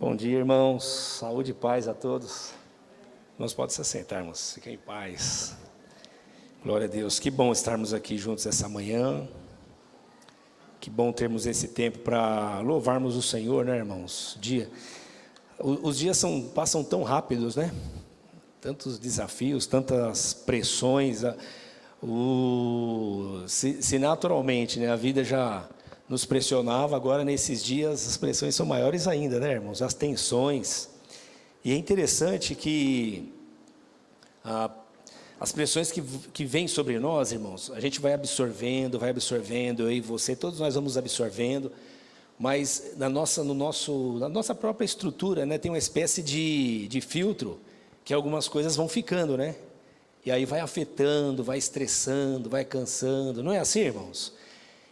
Bom dia, irmãos. Saúde e paz a todos. Nós podemos se assentar, irmãos. Fiquem em paz. Glória a Deus. Que bom estarmos aqui juntos essa manhã. Que bom termos esse tempo para louvarmos o Senhor, né, irmãos? Os dias passam tão rápidos, né? Tantos desafios, tantas pressões. Se naturalmente, né, a vida já nos pressionava, agora nesses dias as pressões são maiores ainda, né, irmãos? As tensões. E é interessante que as pressões que vêm sobre nós, irmãos, a gente vai absorvendo, eu e você, todos nós vamos absorvendo, mas na nossa própria estrutura, né, tem uma espécie de filtro que algumas coisas vão ficando, né? E aí vai afetando, vai estressando, vai cansando, não é assim, irmãos?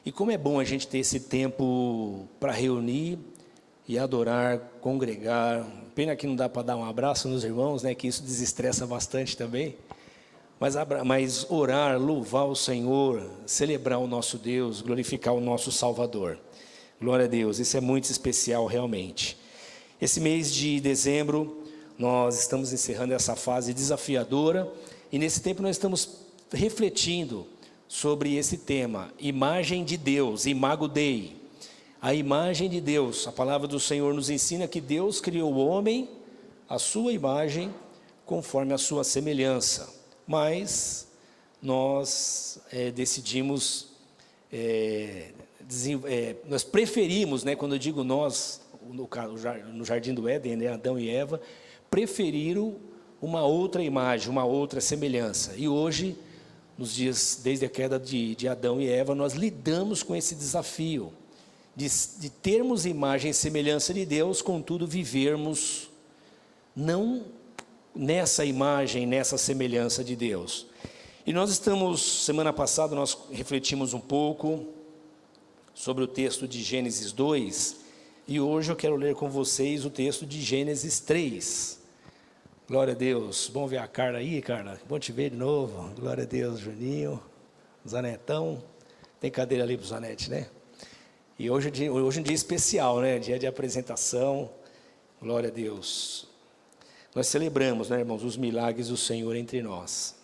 E como é bom a gente ter esse tempo para reunir e adorar, congregar. Pena que não dá para dar um abraço nos irmãos, né? Que isso desestressa bastante também. Mas orar, louvar o Senhor, celebrar o nosso Deus, glorificar o nosso Salvador. Glória a Deus, isso é muito especial realmente. Esse mês de dezembro, nós estamos encerrando essa fase desafiadora. E nesse tempo nós estamos refletindo sobre esse tema, imagem de Deus, Imago Dei. A imagem de Deus, a palavra do Senhor nos ensina que Deus criou o homem, a sua imagem, conforme a sua semelhança. Mas nós decidimos, nós preferimos, né, quando eu digo nós, no Jardim do Éden, né, Adão e Eva, preferiram uma outra imagem, uma outra semelhança. E hoje, nos dias desde a queda de Adão e Eva, nós lidamos com esse desafio de termos imagem e semelhança de Deus, contudo vivermos não nessa imagem, nessa semelhança de Deus. E nós semana passada nós refletimos um pouco sobre o texto de Gênesis 2, e hoje eu quero ler com vocês o texto de Gênesis 3. Glória a Deus. Bom ver a Carla aí, Carla. Bom te ver de novo. Glória a Deus, Juninho, Zanetão. Tem cadeira ali para o Zanete, né? E hoje é um dia especial, né? Dia de apresentação. Glória a Deus. Nós celebramos, né, irmãos, os milagres do Senhor entre nós.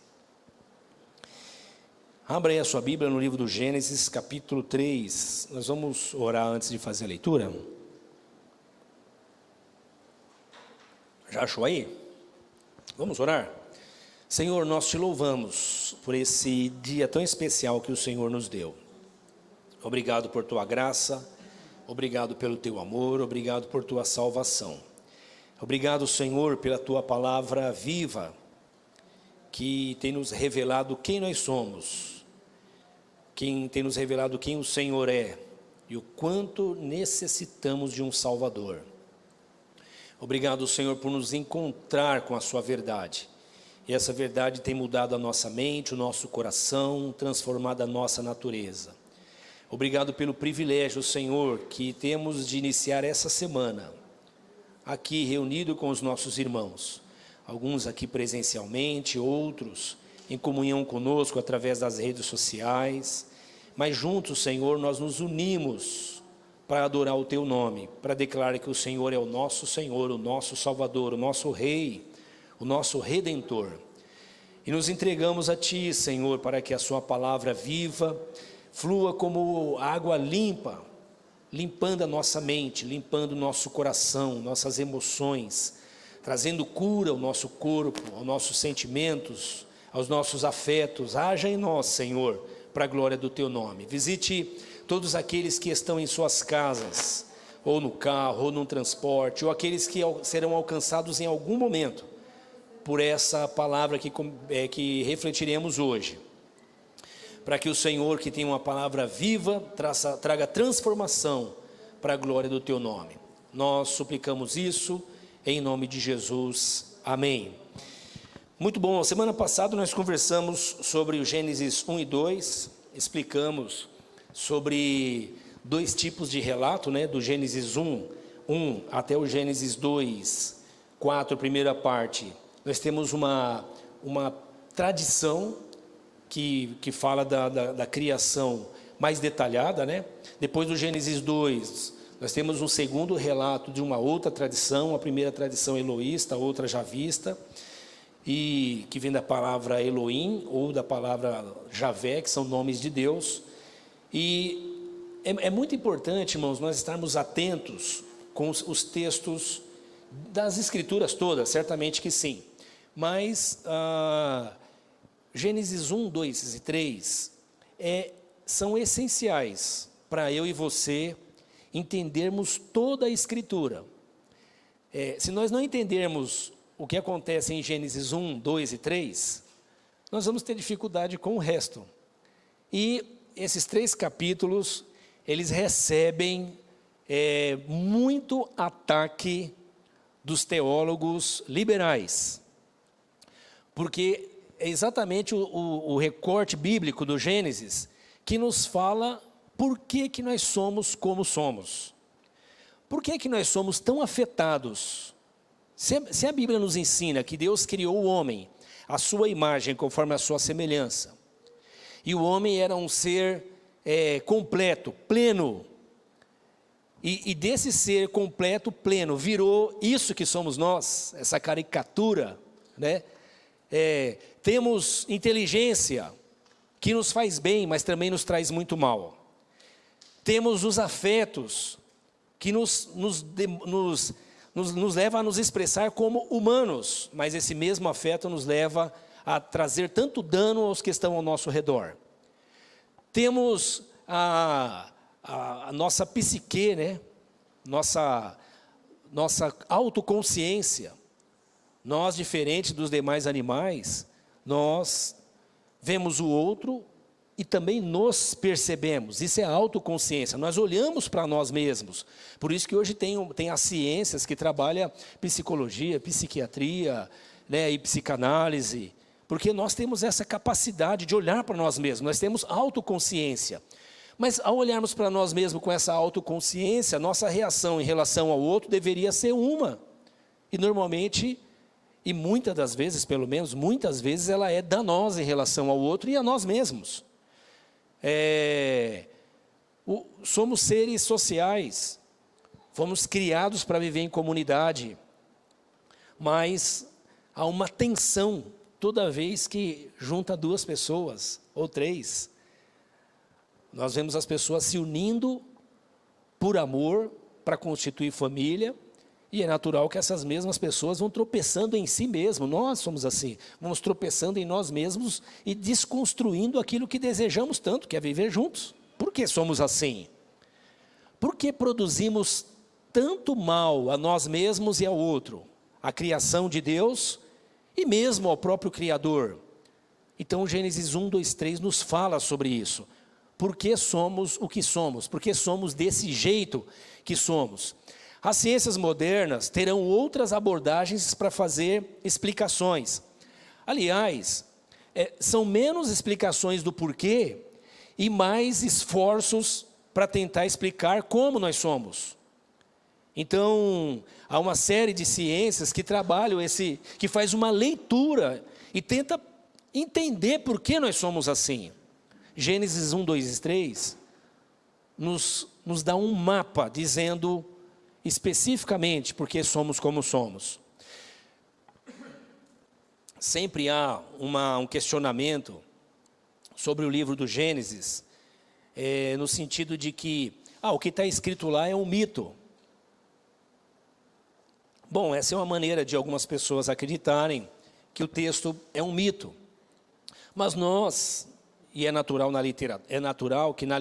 Abra aí a sua Bíblia no livro do Gênesis, capítulo 3. Nós vamos orar antes de fazer a leitura. Já achou aí? Vamos orar? Senhor, nós te louvamos por esse dia tão especial que o Senhor nos deu. Obrigado por tua graça, obrigado pelo teu amor, obrigado por tua salvação. Obrigado, Senhor, pela tua palavra viva, que tem nos revelado quem nós somos, tem nos revelado quem o Senhor é e o quanto necessitamos de um Salvador. Obrigado, Senhor, por nos encontrar com a sua verdade. E essa verdade tem mudado a nossa mente, o nosso coração, transformado a nossa natureza. Obrigado pelo privilégio, Senhor, que temos de iniciar essa semana, aqui reunido com os nossos irmãos. Alguns aqui presencialmente, outros em comunhão conosco através das redes sociais. Mas juntos, Senhor, nós nos unimos para adorar o teu nome, para declarar que o Senhor é o nosso Senhor, o nosso Salvador, o nosso Rei, o nosso Redentor. E nos entregamos a ti, Senhor, para que a sua palavra viva, flua como água limpa, limpando a nossa mente, limpando o nosso coração, nossas emoções, trazendo cura ao nosso corpo, aos nossos sentimentos, aos nossos afetos. Haja em nós, Senhor, para a glória do teu nome. Visite todos aqueles que estão em suas casas, ou no carro, ou no transporte, ou aqueles que serão alcançados em algum momento por essa palavra que refletiremos hoje. Para que o Senhor, que tem uma palavra viva, traga transformação para a glória do teu nome. Nós suplicamos isso em nome de Jesus. Amém. Muito bom. Semana passada nós conversamos sobre o Gênesis 1 e 2, explicamos sobre dois tipos de relato, né? Do Gênesis 1 até o Gênesis 2, 4, primeira parte. Nós temos uma tradição que fala da criação mais detalhada, né? Depois do Gênesis 2, Nós temos um segundo relato de uma outra tradição, a primeira tradição eloísta, a outra javista, e que vem da palavra Elohim ou da palavra Javé, que são nomes de Deus. E é muito importante, irmãos, nós estarmos atentos com os textos das Escrituras todas, certamente que sim. Mas Gênesis 1, 2 e 3 são essenciais para eu e você entendermos toda a Escritura. Se nós não entendermos o que acontece em Gênesis 1, 2 e 3, nós vamos ter dificuldade com o resto. E esses 3 capítulos, eles recebem muito ataque dos teólogos liberais, porque é exatamente o recorte bíblico do Gênesis que nos fala por que nós somos como somos. Por que nós somos tão afetados? Se a Bíblia nos ensina que Deus criou o homem à sua imagem, conforme a sua semelhança, e o homem era um ser completo, pleno, e desse ser completo, pleno, virou isso que somos nós, essa caricatura, né? Temos inteligência que nos faz bem, mas também nos traz muito mal. Temos os afetos que nos leva a nos expressar como humanos, mas esse mesmo afeto nos leva a trazer tanto dano aos que estão ao nosso redor. Temos a nossa psique, né? Nossa autoconsciência. Nós, diferente dos demais animais, nós vemos o outro e também nos percebemos. Isso é a autoconsciência. Nós olhamos para nós mesmos. Por isso que hoje tem as ciências que trabalham psicologia, psiquiatria, né, e psicanálise. Porque nós temos essa capacidade de olhar para nós mesmos. Nós temos autoconsciência. Mas ao olharmos para nós mesmos com essa autoconsciência, nossa reação em relação ao outro deveria ser uma. E normalmente, e muitas das vezes, pelo menos, muitas vezes ela é danosa em relação ao outro e a nós mesmos. Somos seres sociais, fomos criados para viver em comunidade, mas há uma tensão toda vez que junta 2 pessoas ou 3. Nós vemos as pessoas se unindo por amor para constituir família, e é natural que essas mesmas pessoas vão tropeçando em si mesmas. Nós somos assim, vamos tropeçando em nós mesmos e desconstruindo aquilo que desejamos tanto, que é viver juntos. Por que somos assim? Porque produzimos tanto mal a nós mesmos e ao outro, à criação de Deus e mesmo ao próprio Criador. Então Gênesis 1, 2, 3 nos fala sobre isso. Por que somos o que somos? Por que somos desse jeito que somos? As ciências modernas terão outras abordagens para fazer explicações. Aliás, são menos explicações do porquê e mais esforços para tentar explicar como nós somos. Então, há uma série de ciências que trabalham que faz uma leitura e tenta entender por que nós somos assim. Gênesis 1, 2 e 3 nos dá um mapa dizendo especificamente por que somos como somos. Sempre há um questionamento sobre o livro do Gênesis, no sentido de que o que está escrito lá é um mito. Bom, essa é uma maneira de algumas pessoas acreditarem que o texto é um mito. Mas nós, e é natural que na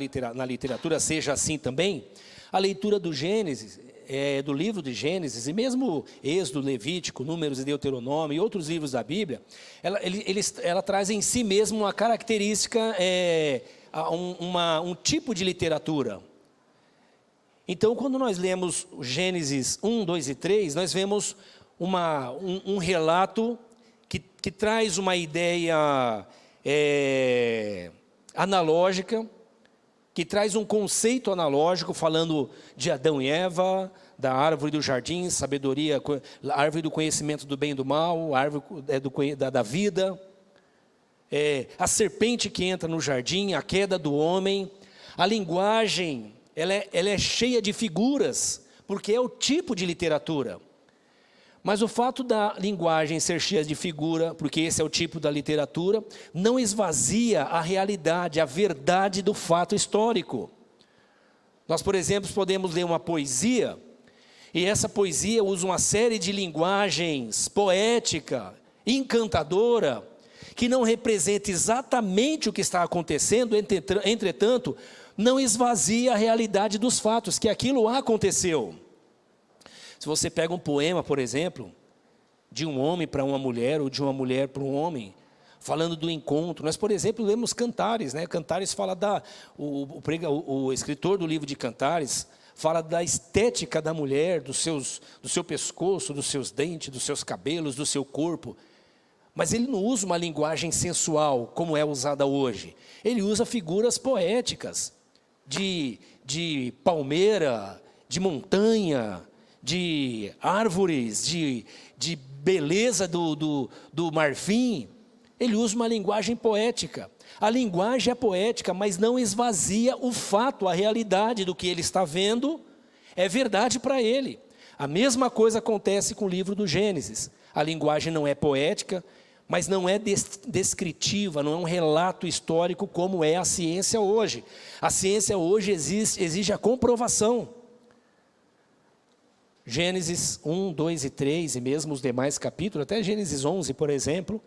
literatura seja assim também, a leitura do Gênesis, do livro de Gênesis, e mesmo Êxodo, Levítico, Números e Deuteronômio e outros livros da Bíblia, ela traz em si mesmo uma característica, um tipo de literatura. Então, quando nós lemos Gênesis 1, 2 e 3, nós vemos um relato que traz uma ideia analógica, que traz um conceito analógico, falando de Adão e Eva, da árvore do jardim, sabedoria, a árvore do conhecimento do bem e do mal, a árvore da vida, a serpente que entra no jardim, a queda do homem, a linguagem ela é cheia de figuras, porque é o tipo de literatura. Mas o fato da linguagem ser cheia de figura, porque esse é o tipo da literatura, não esvazia a realidade, a verdade do fato histórico. Nós, por exemplo, podemos ler uma poesia, e essa poesia usa uma série de linguagens poética, encantadora, que não representa exatamente o que está acontecendo, entretanto, não esvazia a realidade dos fatos, que aquilo aconteceu. Se você pega um poema, por exemplo, de um homem para uma mulher, ou de uma mulher para um homem, falando do encontro, nós, por exemplo, lemos Cantares, né? Cantares fala o escritor do livro de Cantares fala da estética da mulher, do seu pescoço, dos seus dentes, dos seus cabelos, do seu corpo. Mas ele não usa uma linguagem sensual, como é usada hoje. Ele usa figuras poéticas, de palmeira, de montanha, de árvores, de beleza do marfim. Ele usa uma linguagem poética. A linguagem é poética, mas não esvazia o fato, a realidade do que ele está vendo, é verdade para ele. A mesma coisa acontece com o livro do Gênesis. A linguagem não é poética, mas não é descritiva, não é um relato histórico como é a ciência hoje. A ciência hoje exige a comprovação. Gênesis 1, 2 e 3, e mesmo os demais capítulos, até Gênesis 11, por exemplo,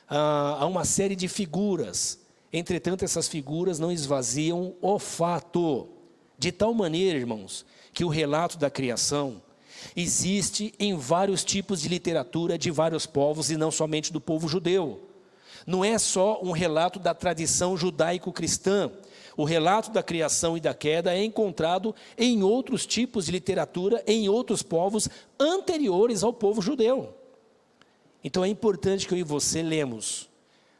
há uma série de figuras. Entretanto, essas figuras não esvaziam o fato. De tal maneira, irmãos, que o relato da criação existe em vários tipos de literatura de vários povos e não somente do povo judeu. Não é só um relato da tradição judaico-cristã. O relato da criação e da queda é encontrado em outros tipos de literatura, em outros povos anteriores ao povo judeu. Então é importante que eu e você lemos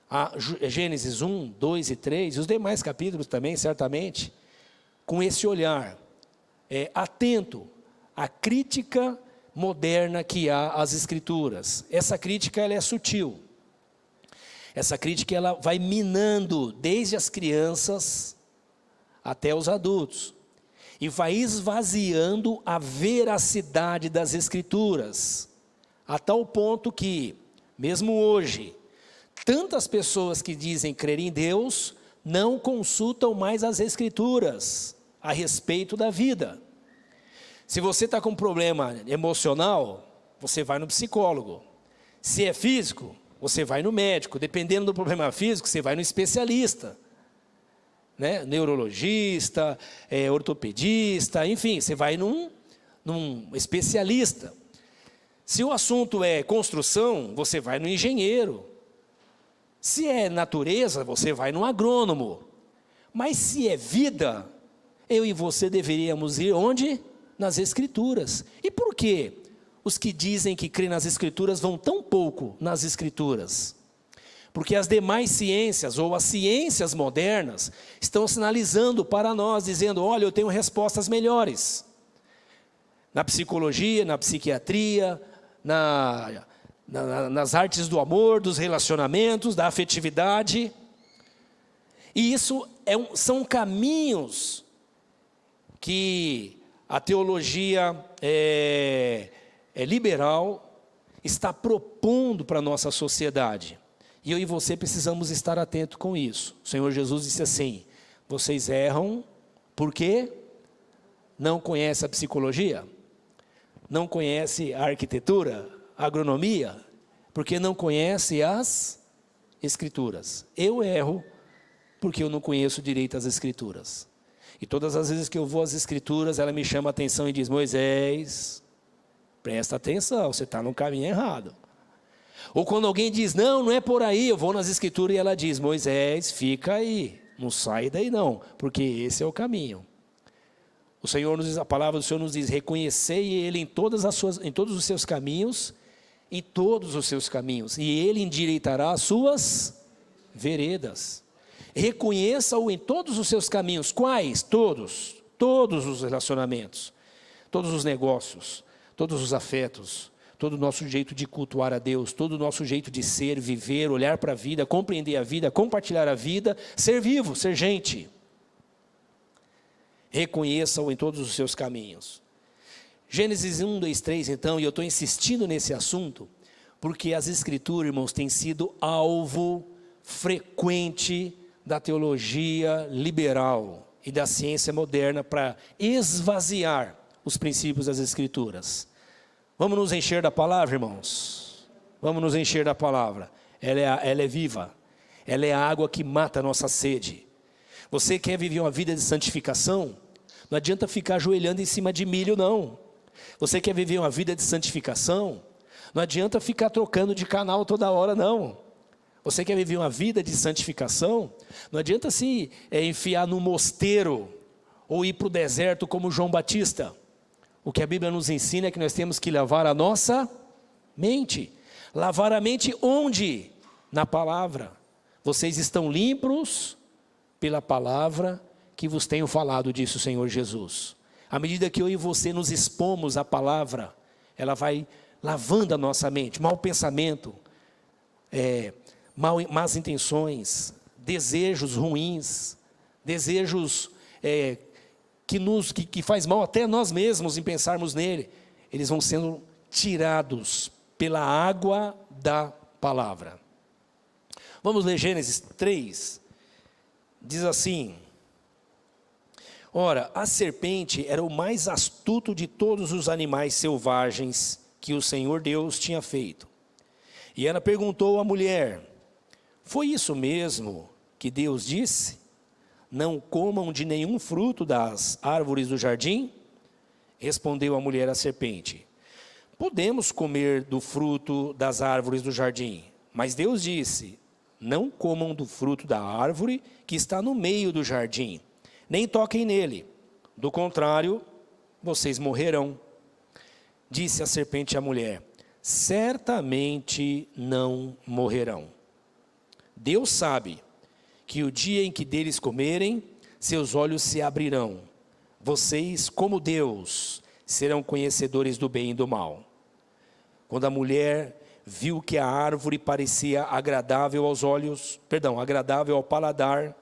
a Gênesis 1, 2 e 3, e os demais capítulos também, certamente, com esse olhar atento à crítica moderna que há às Escrituras. Essa crítica ela é sutil. Essa crítica ela vai minando desde as crianças até os adultos. E vai esvaziando a veracidade das Escrituras. A tal ponto que, mesmo hoje, tantas pessoas que dizem crer em Deus, não consultam mais as Escrituras a respeito da vida. Se você está com um problema emocional, você vai no psicólogo. Se é físico, você vai no médico. Dependendo do problema físico, você vai no especialista. Né? Neurologista, ortopedista, enfim, você vai num especialista. Se o assunto é construção, você vai no engenheiro. Se é natureza, você vai no agrônomo. Mas se é vida, eu e você deveríamos ir onde? Nas Escrituras. E por que os que dizem que creem nas Escrituras vão tão pouco nas Escrituras? Porque as demais ciências, ou as ciências modernas, estão sinalizando para nós, dizendo, olha, eu tenho respostas melhores. Na psicologia, na psiquiatria, nas artes do amor, dos relacionamentos, da afetividade. E isso são caminhos que a teologia liberal está propondo para a nossa sociedade. E eu e você precisamos estar atentos com isso. O Senhor Jesus disse assim, vocês erram porque não conhecem a psicologia, não conhecem a arquitetura, a agronomia, porque não conhecem as Escrituras. Eu erro porque eu não conheço direito as Escrituras. E todas as vezes que eu vou às Escrituras, ela me chama a atenção e diz, Moisés, presta atenção, você está no caminho errado. Ou quando alguém diz, não é por aí, eu vou nas Escrituras e ela diz, Moisés, fica aí, não sai daí não, porque esse é o caminho. O Senhor nos diz, a palavra do Senhor nos diz, reconhecei Ele em todos os seus caminhos, e Ele endireitará as suas veredas. Reconheça-o em todos os seus caminhos. Quais? Todos os relacionamentos, todos os negócios, todos os afetos, todo o nosso jeito de cultuar a Deus, todo o nosso jeito de ser, viver, olhar para a vida, compreender a vida, compartilhar a vida, ser vivo, ser gente. reconheça-o em todos os seus caminhos. Gênesis 1, 2, 3, então, e eu estou insistindo nesse assunto, porque as Escrituras, irmãos, têm sido alvo frequente da teologia liberal e da ciência moderna para esvaziar os princípios das Escrituras. Vamos nos encher da palavra, irmãos? Vamos nos encher da palavra. Ela é viva, ela é a água que mata a nossa sede. Você quer viver uma vida de santificação? Não adianta ficar ajoelhando em cima de milho, não. Você quer viver uma vida de santificação? Não adianta ficar trocando de canal toda hora, não. Você quer viver uma vida de santificação? Não adianta se enfiar no mosteiro ou ir para o deserto como João Batista. O que a Bíblia nos ensina é que nós temos que lavar a nossa mente. Lavar a mente onde? Na palavra. Vocês estão limpos pela palavra que vos tenho falado, disse o Senhor Jesus. À medida que eu e você nos expomos à palavra, ela vai lavando a nossa mente. Mau pensamento, más intenções, desejos ruins, desejos que faz mal até nós mesmos em pensarmos nele, eles vão sendo tirados pela água da palavra. Vamos ler Gênesis 3, diz assim: ora, a serpente era o mais astuto de todos os animais selvagens que o Senhor Deus tinha feito. E ela perguntou à mulher: foi isso mesmo que Deus disse? Não comam de nenhum fruto das árvores do jardim? Respondeu a mulher à serpente: podemos comer do fruto das árvores do jardim, mas Deus disse: não comam do fruto da árvore que está no meio do jardim, nem toquem nele, do contrário, vocês morrerão. Disse a serpente à mulher: certamente não morrerão. Deus sabe que o dia em que deles comerem, seus olhos se abrirão. Vocês, como Deus, serão conhecedores do bem e do mal. Quando a mulher viu que a árvore parecia agradável ao paladar,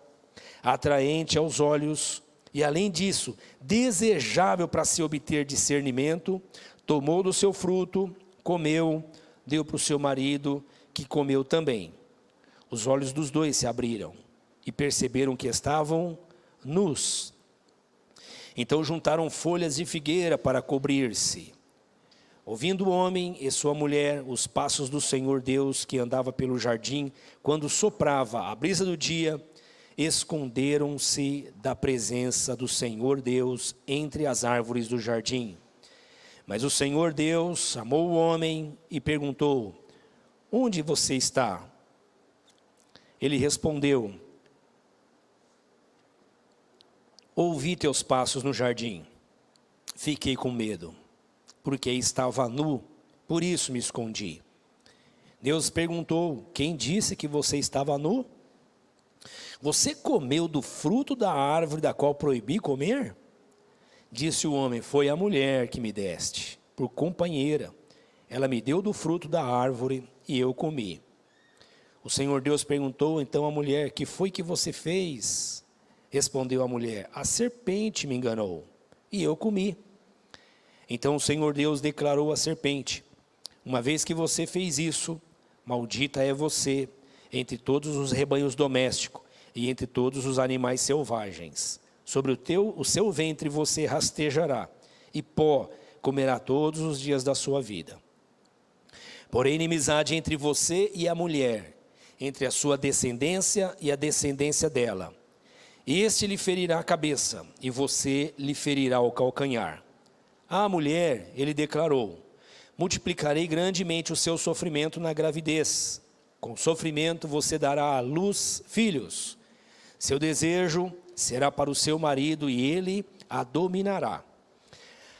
atraente aos olhos, e além disso, desejável para se obter discernimento, tomou do seu fruto, comeu, deu para o seu marido, que comeu também. Os olhos dos dois se abriram e perceberam que estavam nus. Então juntaram folhas de figueira para cobrir-se. Ouvindo o homem e sua mulher os passos do Senhor Deus que andava pelo jardim, quando soprava a brisa do dia, esconderam-se da presença do Senhor Deus entre as árvores do jardim. Mas o Senhor Deus chamou o homem e perguntou: onde você está? Ele respondeu: ouvi teus passos no jardim, fiquei com medo, porque estava nu, por isso me escondi. Deus perguntou: quem disse que você estava nu? Você comeu do fruto da árvore da qual proibi comer? Disse o homem: foi a mulher que me deste por companheira, ela me deu do fruto da árvore e eu comi. O Senhor Deus perguntou então à mulher: que foi que você fez? Respondeu a mulher: a serpente me enganou e eu comi. Então o Senhor Deus declarou à serpente: uma vez que você fez isso, maldita é você entre todos os rebanhos domésticos e entre todos os animais selvagens. Sobre o seu ventre você rastejará, e pó comerá todos os dias da sua vida. Porém, inimizade entre você e a mulher, entre a sua descendência e a descendência dela. Este lhe ferirá a cabeça, e você lhe ferirá o calcanhar. À mulher, ele declarou: multiplicarei grandemente o seu sofrimento na gravidez. Com sofrimento você dará à luz filhos. Seu desejo será para o seu marido e ele a dominará.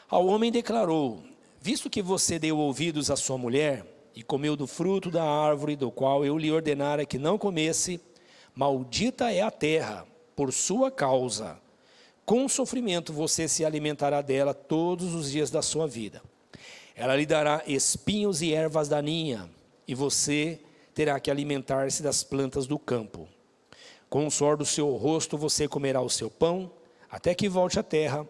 Ao homem declarou: visto que você deu ouvidos à sua mulher e comeu do fruto da árvore do qual eu lhe ordenara que não comesse, maldita é a terra por sua causa. Com sofrimento você se alimentará dela todos os dias da sua vida. Ela lhe dará espinhos e ervas daninhas, e você terá que alimentar-se das plantas do campo. Com o suor do seu rosto você comerá o seu pão, até que volte à terra,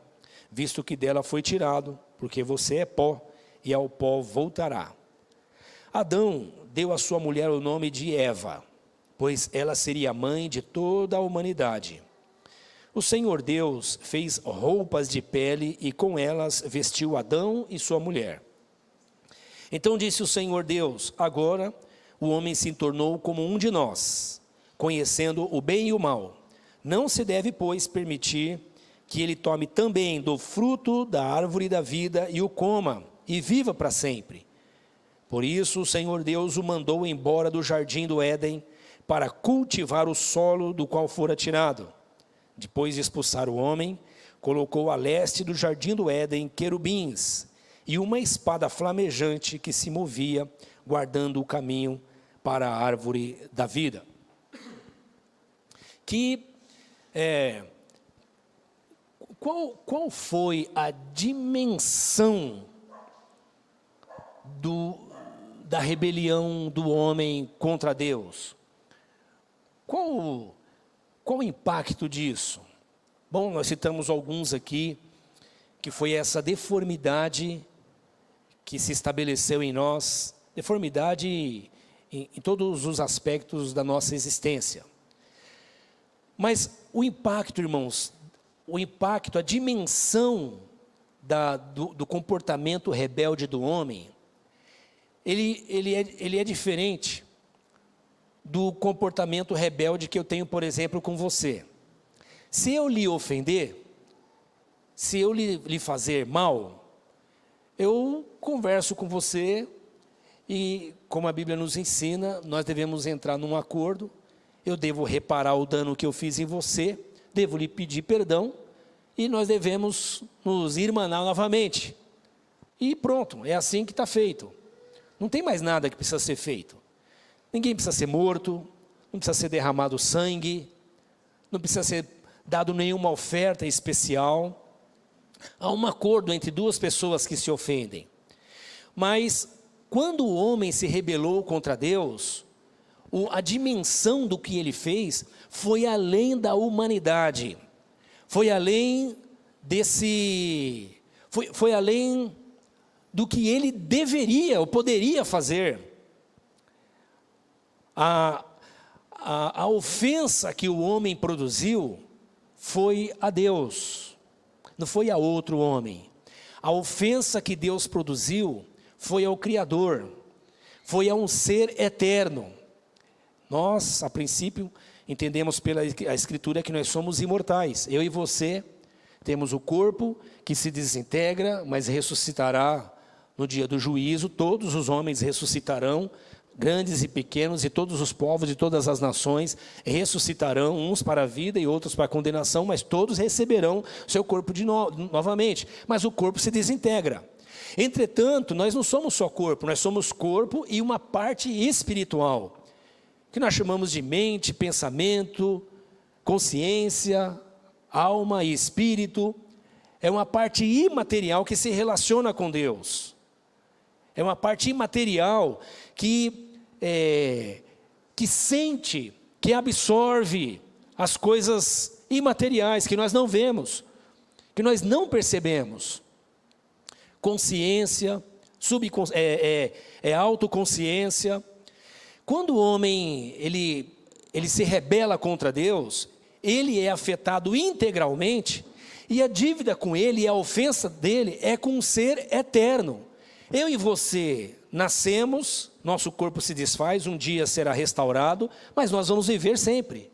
visto que dela foi tirado, porque você é pó, e ao pó voltará. Adão deu à sua mulher o nome de Eva, pois ela seria mãe de toda a humanidade. O Senhor Deus fez roupas de pele e com elas vestiu Adão e sua mulher. Então disse o Senhor Deus: agora o homem se tornou como um de nós, conhecendo o bem e o mal. Não se deve, pois, permitir que ele tome também do fruto da árvore da vida e o coma, e viva para sempre. Por isso o Senhor Deus o mandou embora do jardim do Éden, para cultivar o solo do qual fora tirado. Depois de expulsar o homem, colocou a leste do jardim do Éden querubins e uma espada flamejante que se movia, guardando o caminho para a árvore da vida. Qual foi a dimensão da rebelião do homem contra Deus? Qual o impacto disso? Bom, nós citamos alguns aqui, que foi essa deformidade que se estabeleceu em nós, deformidade em todos os aspectos da nossa existência. Mas o impacto, irmãos, a dimensão do comportamento rebelde do homem, ele é diferente do comportamento rebelde que eu tenho, por exemplo, com você. Se eu lhe ofender, se eu lhe fazer mal, eu converso com você e, como a Bíblia nos ensina, nós devemos entrar num acordo. Eu devo reparar o dano que eu fiz em você, devo lhe pedir perdão e nós devemos nos irmanar novamente. E pronto, é assim que está feito. Não tem mais nada que precisa ser feito. Ninguém precisa ser morto, não precisa ser derramado sangue, não precisa ser dado nenhuma oferta especial. Há um acordo entre duas pessoas que se ofendem. Mas quando o homem se rebelou contra Deus, a dimensão do que ele fez foi além da humanidade. Foi além foi além do que ele deveria ou poderia fazer. A ofensa que o homem produziu foi a Deus, não foi a outro homem. A ofensa que Deus produziu foi ao Criador, foi a um ser eterno. Nós, a princípio, entendemos pela Escritura que nós somos imortais. Eu e você temos o corpo que se desintegra, mas ressuscitará no dia do juízo. Todos os homens ressuscitarão, grandes e pequenos, e todos os povos de todas as nações ressuscitarão, uns para a vida e outros para a condenação, mas todos receberão seu corpo novamente. Mas o corpo se desintegra. Entretanto, nós não somos só corpo, nós somos corpo e uma parte espiritual, que nós chamamos de mente, pensamento, consciência, alma e espírito. É uma parte imaterial que se relaciona com Deus. É uma parte imaterial que sente, que absorve as coisas imateriais que nós não vemos, que nós não percebemos. Consciência, autoconsciência. Quando o homem ele se rebela contra Deus, ele é afetado integralmente, e a dívida com ele e a ofensa dele é com um ser eterno. Eu e você nascemos, nosso corpo se desfaz, um dia será restaurado, mas nós vamos viver sempre.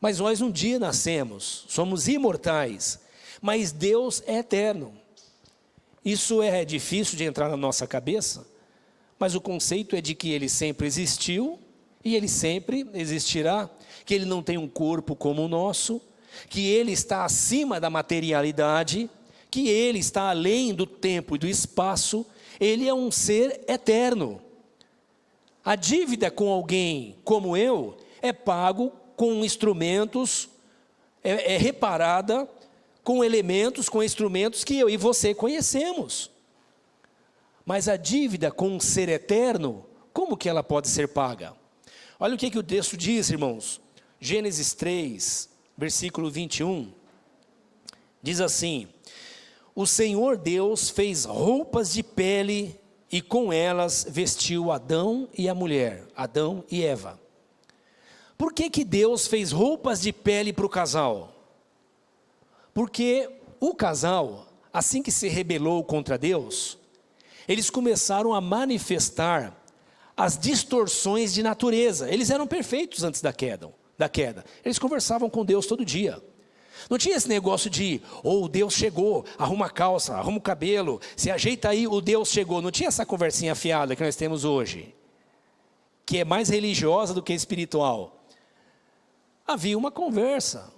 Mas nós um dia nascemos, somos imortais, mas Deus é eterno. Isso é difícil de entrar na nossa cabeça, mas o conceito é de que ele sempre existiu e ele sempre existirá, que ele não tem um corpo como o nosso, que ele está acima da materialidade, que ele está além do tempo e do espaço, ele é um ser eterno. A dívida com alguém como eu é pago com instrumentos, é reparada com elementos, com instrumentos que eu e você conhecemos. Mas a dívida com um ser eterno, como que ela pode ser paga? Olha o que o texto diz, irmãos. Gênesis 3, versículo 21. Diz assim: o Senhor Deus fez roupas de pele e com elas vestiu Adão e a mulher, Adão e Eva. Por que Deus fez roupas de pele para o casal? Porque o casal, assim que se rebelou contra Deus, eles começaram a manifestar as distorções de natureza. Eles eram perfeitos antes da queda. Eles conversavam com Deus todo dia. Não tinha esse negócio de, Deus chegou, arruma a calça, arruma o cabelo, se ajeita aí, o Deus chegou. Não tinha essa conversinha fiada que nós temos hoje, que é mais religiosa do que espiritual. Havia uma conversa.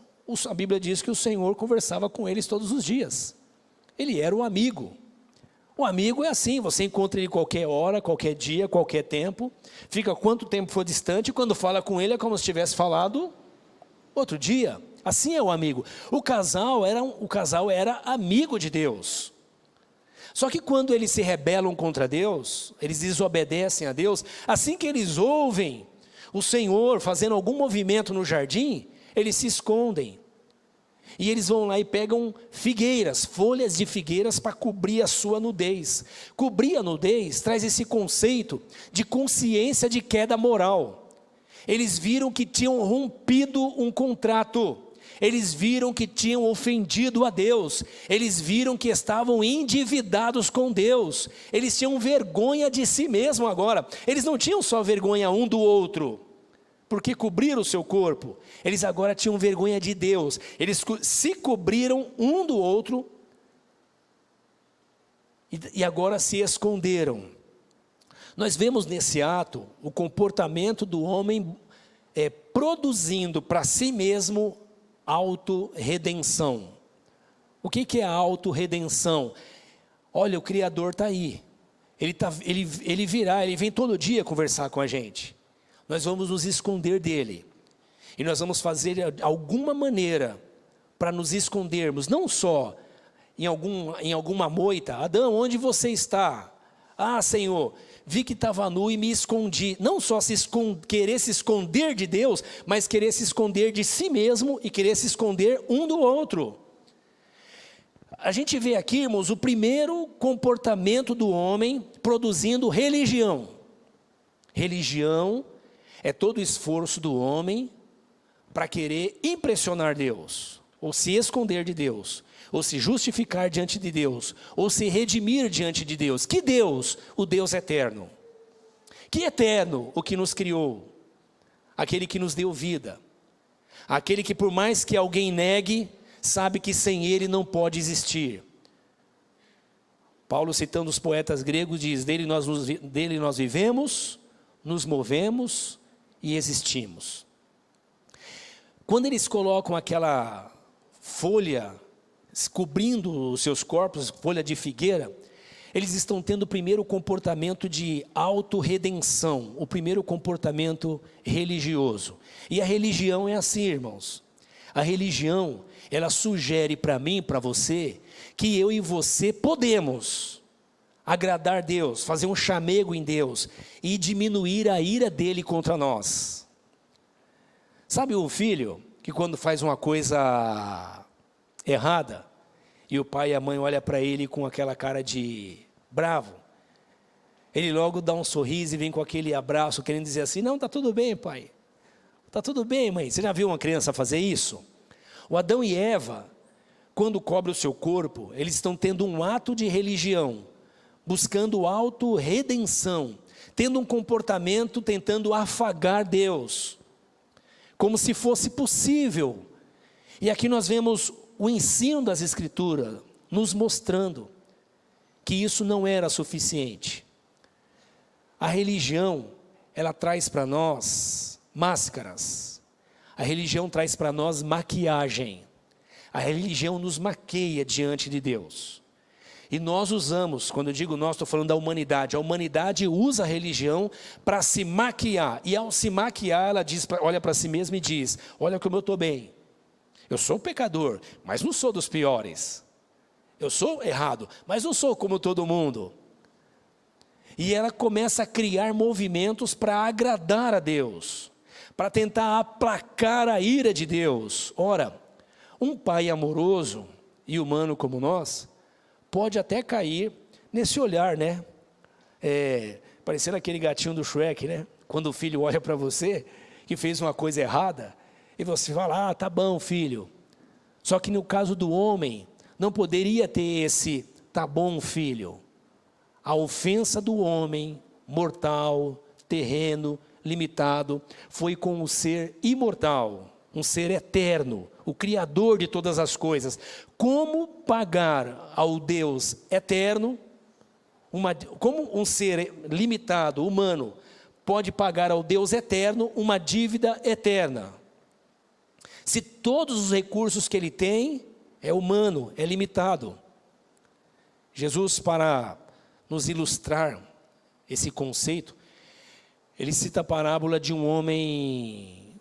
A Bíblia diz que o Senhor conversava com eles todos os dias. Ele era um amigo. O amigo é assim, você encontra ele qualquer hora, qualquer dia, qualquer tempo, fica quanto tempo for distante, e quando fala com ele é como se tivesse falado outro dia. Assim é o amigo. O casal era amigo de Deus. Só que quando eles se rebelam contra Deus, eles desobedecem a Deus, assim que eles ouvem o Senhor fazendo algum movimento no jardim, eles se escondem. E eles vão lá e pegam figueiras, folhas de figueiras para cobrir a sua nudez. Cobrir a nudez traz esse conceito de consciência de queda moral. Eles viram que tinham rompido um contrato. Eles viram que tinham ofendido a Deus. Eles viram que estavam endividados com Deus. Eles tinham vergonha de si mesmo agora. Eles não tinham só vergonha um do outro, porque cobriram o seu corpo. Eles agora tinham vergonha de Deus. Eles se cobriram um do outro e agora se esconderam. Nós vemos nesse ato o comportamento do homem produzindo para si mesmo autorredenção. O que é a autorredenção? Olha, o Criador está aí. Ele virá, ele vem todo dia conversar com a gente. Nós vamos nos esconder dele. E nós vamos fazer alguma maneira para nos escondermos, não só em alguma moita. Adão, onde você está? Ah, Senhor, vi que estava nu e me escondi. Não só querer se esconder de Deus, mas querer se esconder de si mesmo e querer se esconder um do outro. A gente vê aqui, irmãos, o primeiro comportamento do homem produzindo religião. Religião é todo o esforço do homem para querer impressionar Deus, ou se esconder de Deus, ou se justificar diante de Deus, ou se redimir diante de Deus. Que Deus? O Deus eterno. Que eterno? O que nos criou, aquele que nos deu vida, aquele que por mais que alguém negue, sabe que sem ele não pode existir. Paulo, citando os poetas gregos, diz: dele nós vivemos, nos movemos e existimos. Quando eles colocam aquela folha cobrindo os seus corpos, folha de figueira, eles estão tendo o primeiro comportamento de autorredenção, o primeiro comportamento religioso. E a religião é assim, irmãos. A religião, ela sugere para mim, para você, que eu e você podemos agradar Deus, fazer um chamego em Deus e diminuir a ira dele contra nós. Sabe o filho que quando faz uma coisa errada e o pai e a mãe olham para ele com aquela cara de bravo, ele logo dá um sorriso e vem com aquele abraço querendo dizer assim: não, está tudo bem, pai, está tudo bem, mãe. Você já viu uma criança fazer isso? O Adão e Eva, quando cobrem o seu corpo, eles estão tendo um ato de religião, buscando autorredenção, tendo um comportamento tentando afagar Deus, como se fosse possível. E aqui nós vemos o ensino das Escrituras nos mostrando que isso não era suficiente. A religião, ela traz para nós máscaras. A religião traz para nós maquiagem. A religião nos maqueia diante de Deus. E nós usamos, quando eu digo nós, estou falando da humanidade. A humanidade usa a religião para se maquiar. E ao se maquiar, ela olha para si mesma e diz: olha como eu estou bem. Eu sou um pecador, mas não sou dos piores. Eu sou errado, mas não sou como todo mundo. E ela começa a criar movimentos para agradar a Deus, para tentar aplacar a ira de Deus. Ora, um pai amoroso, e humano como nós, pode até cair nesse olhar, né? Parecendo aquele gatinho do Shrek, né? Quando o filho olha para você, que fez uma coisa errada, e você fala, tá bom, filho. Só que no caso do homem, não poderia ter esse, tá bom, filho. A ofensa do homem, mortal, terreno, limitado, foi com o ser imortal, um ser eterno, o Criador de todas as coisas. Como pagar ao Deus eterno, como um ser limitado, humano, pode pagar ao Deus eterno uma dívida eterna? Se todos os recursos que ele tem é humano, é limitado. Jesus, para nos ilustrar esse conceito, ele cita a parábola de um homem,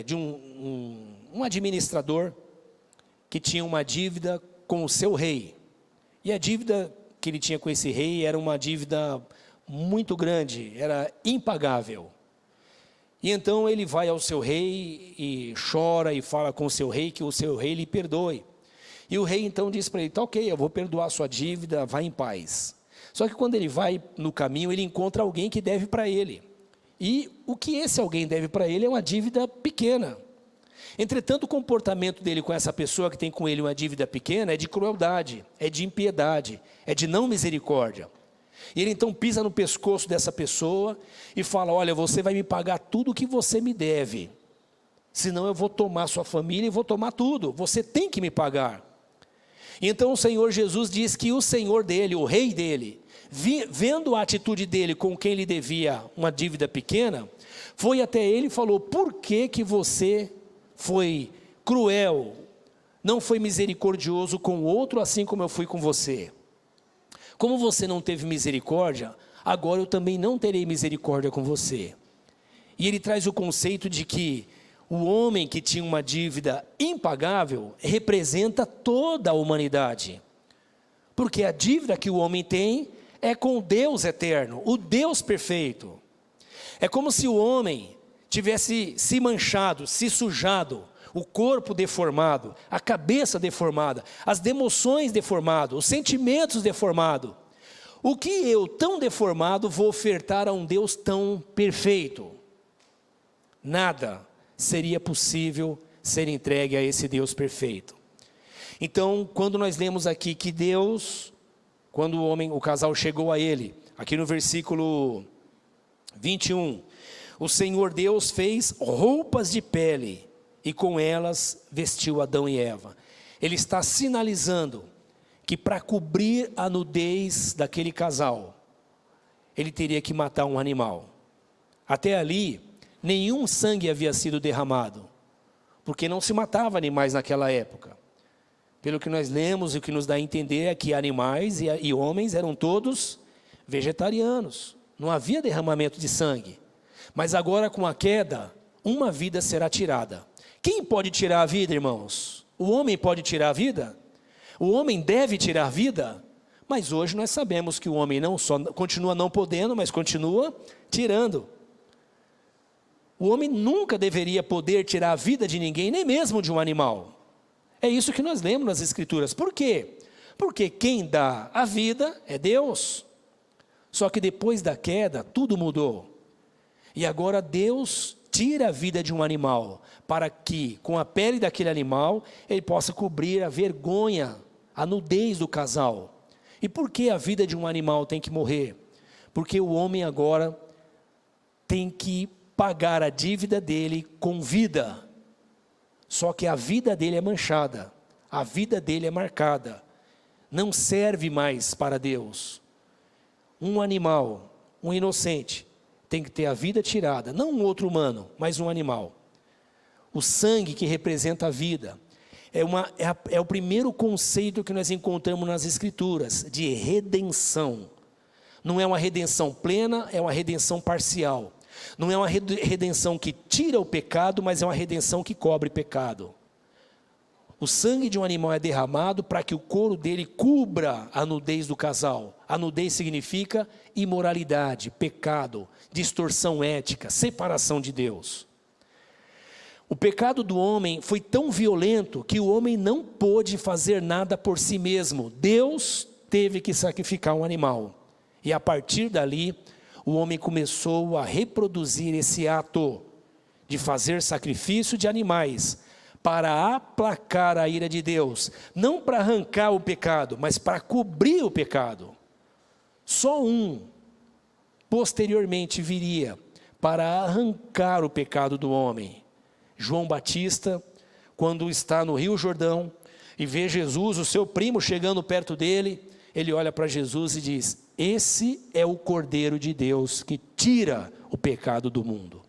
de um administrador que tinha uma dívida com o seu rei. E a dívida que ele tinha com esse rei era uma dívida muito grande, era impagável. E então ele vai ao seu rei e chora e fala com o seu rei que o seu rei lhe perdoe. E o rei então diz para ele, tá ok, eu vou perdoar a sua dívida, vá em paz. Só que quando ele vai no caminho, ele encontra alguém que deve para ele. E o que esse alguém deve para ele é uma dívida pequena. Entretanto, o comportamento dele com essa pessoa que tem com ele uma dívida pequena é de crueldade, é de impiedade, é de não misericórdia. E ele então pisa no pescoço dessa pessoa e fala, olha, você vai me pagar tudo o que você me deve. Senão eu vou tomar sua família e vou tomar tudo. Você tem que me pagar. E então o Senhor Jesus diz que o Senhor dele, o rei dele, vendo a atitude dele com quem lhe devia uma dívida pequena, foi até ele e falou, por que que você foi cruel, não foi misericordioso com o outro assim como eu fui com você? Como você não teve misericórdia, agora eu também não terei misericórdia com você. E ele traz o conceito de que o homem que tinha uma dívida impagável representa toda a humanidade. Porque a dívida que o homem tem é com o Deus eterno, o Deus perfeito. É como se o homem tivesse se manchado, se sujado, o corpo deformado, a cabeça deformada, as emoções deformadas, os sentimentos deformados. O que eu, tão deformado, vou ofertar a um Deus tão perfeito? Nada seria possível ser entregue a esse Deus perfeito. Então, quando nós lemos aqui que Deus, quando o casal chegou a ele, aqui no versículo 21, o Senhor Deus fez roupas de pele e com elas vestiu Adão e Eva. Ele está sinalizando que para cobrir a nudez daquele casal, ele teria que matar um animal. Até ali, nenhum sangue havia sido derramado, porque não se matava animais naquela época. Pelo que nós lemos, e o que nos dá a entender é que animais e homens eram todos vegetarianos. Não havia derramamento de sangue. Mas agora com a queda, uma vida será tirada. Quem pode tirar a vida, irmãos? O homem pode tirar a vida? O homem deve tirar a vida? Mas hoje nós sabemos que o homem não só continua não podendo, mas continua tirando. O homem nunca deveria poder tirar a vida de ninguém, nem mesmo de um animal. É isso que nós lemos nas Escrituras. Por quê? Porque quem dá a vida é Deus. Só que depois da queda, tudo mudou. E agora Deus tira a vida de um animal, para que com a pele daquele animal, ele possa cobrir a vergonha, a nudez do casal. E por que a vida de um animal tem que morrer? Porque o homem agora tem que pagar a dívida dele com vida. Só que a vida dele é manchada, a vida dele é marcada, não serve mais para Deus. Um animal, um inocente, tem que ter a vida tirada, não um outro humano, mas um animal. O sangue que representa a vida, é o primeiro conceito que nós encontramos nas Escrituras, de redenção. Não é uma redenção plena, é uma redenção parcial. Não é uma redenção que tira o pecado, mas é uma redenção que cobre pecado. O sangue de um animal é derramado para que o couro dele cubra a nudez do casal. A nudez significa imoralidade, pecado, distorção ética, separação de Deus. O pecado do homem foi tão violento que o homem não pôde fazer nada por si mesmo. Deus teve que sacrificar um animal. E a partir dali, o homem começou a reproduzir esse ato de fazer sacrifício de animais para aplacar a ira de Deus. Não para arrancar o pecado, mas para cobrir o pecado. Só um, posteriormente, viria para arrancar o pecado do homem. João Batista, quando está no Rio Jordão e vê Jesus, o seu primo, chegando perto dele, ele olha para Jesus e diz: esse é o Cordeiro de Deus que tira o pecado do mundo.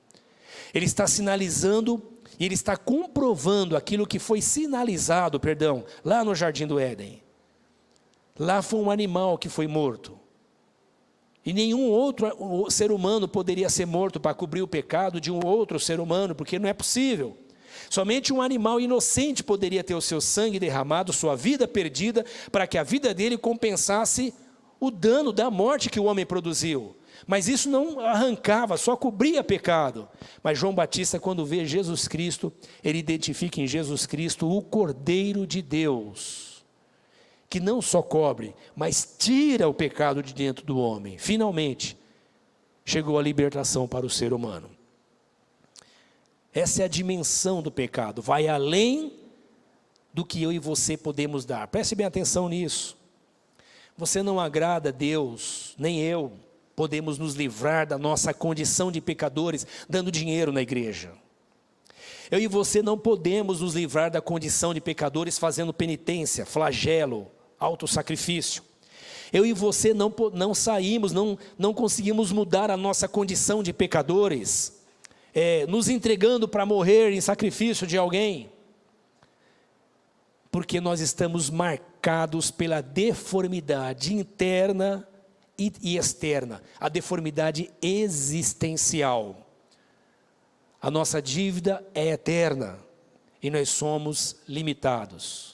Ele está sinalizando e ele está comprovando aquilo que foi sinalizado, lá no Jardim do Éden. Lá foi um animal que foi morto. E nenhum outro ser humano poderia ser morto para cobrir o pecado de um outro ser humano, porque não é possível. Somente um animal inocente poderia ter o seu sangue derramado, sua vida perdida, para que a vida dele compensasse o dano da morte que o homem produziu. Mas isso não arrancava, só cobria pecado. Mas João Batista, quando vê Jesus Cristo, ele identifica em Jesus Cristo o Cordeiro de Deus, que não só cobre, mas tira o pecado de dentro do homem. Finalmente, chegou a libertação para o ser humano. Essa é a dimensão do pecado, vai além do que eu e você podemos dar. Preste bem atenção nisso. Você não agrada a Deus, nem eu podemos nos livrar da nossa condição de pecadores dando dinheiro na igreja. Eu e você não podemos nos livrar da condição de pecadores fazendo penitência, flagelo, autossacrifício. Eu e você não saímos, não conseguimos mudar a nossa condição de pecadores, nos entregando para morrer em sacrifício de alguém, porque nós estamos marcados pela deformidade interna e externa, a deformidade existencial. A nossa dívida é eterna e nós somos limitados.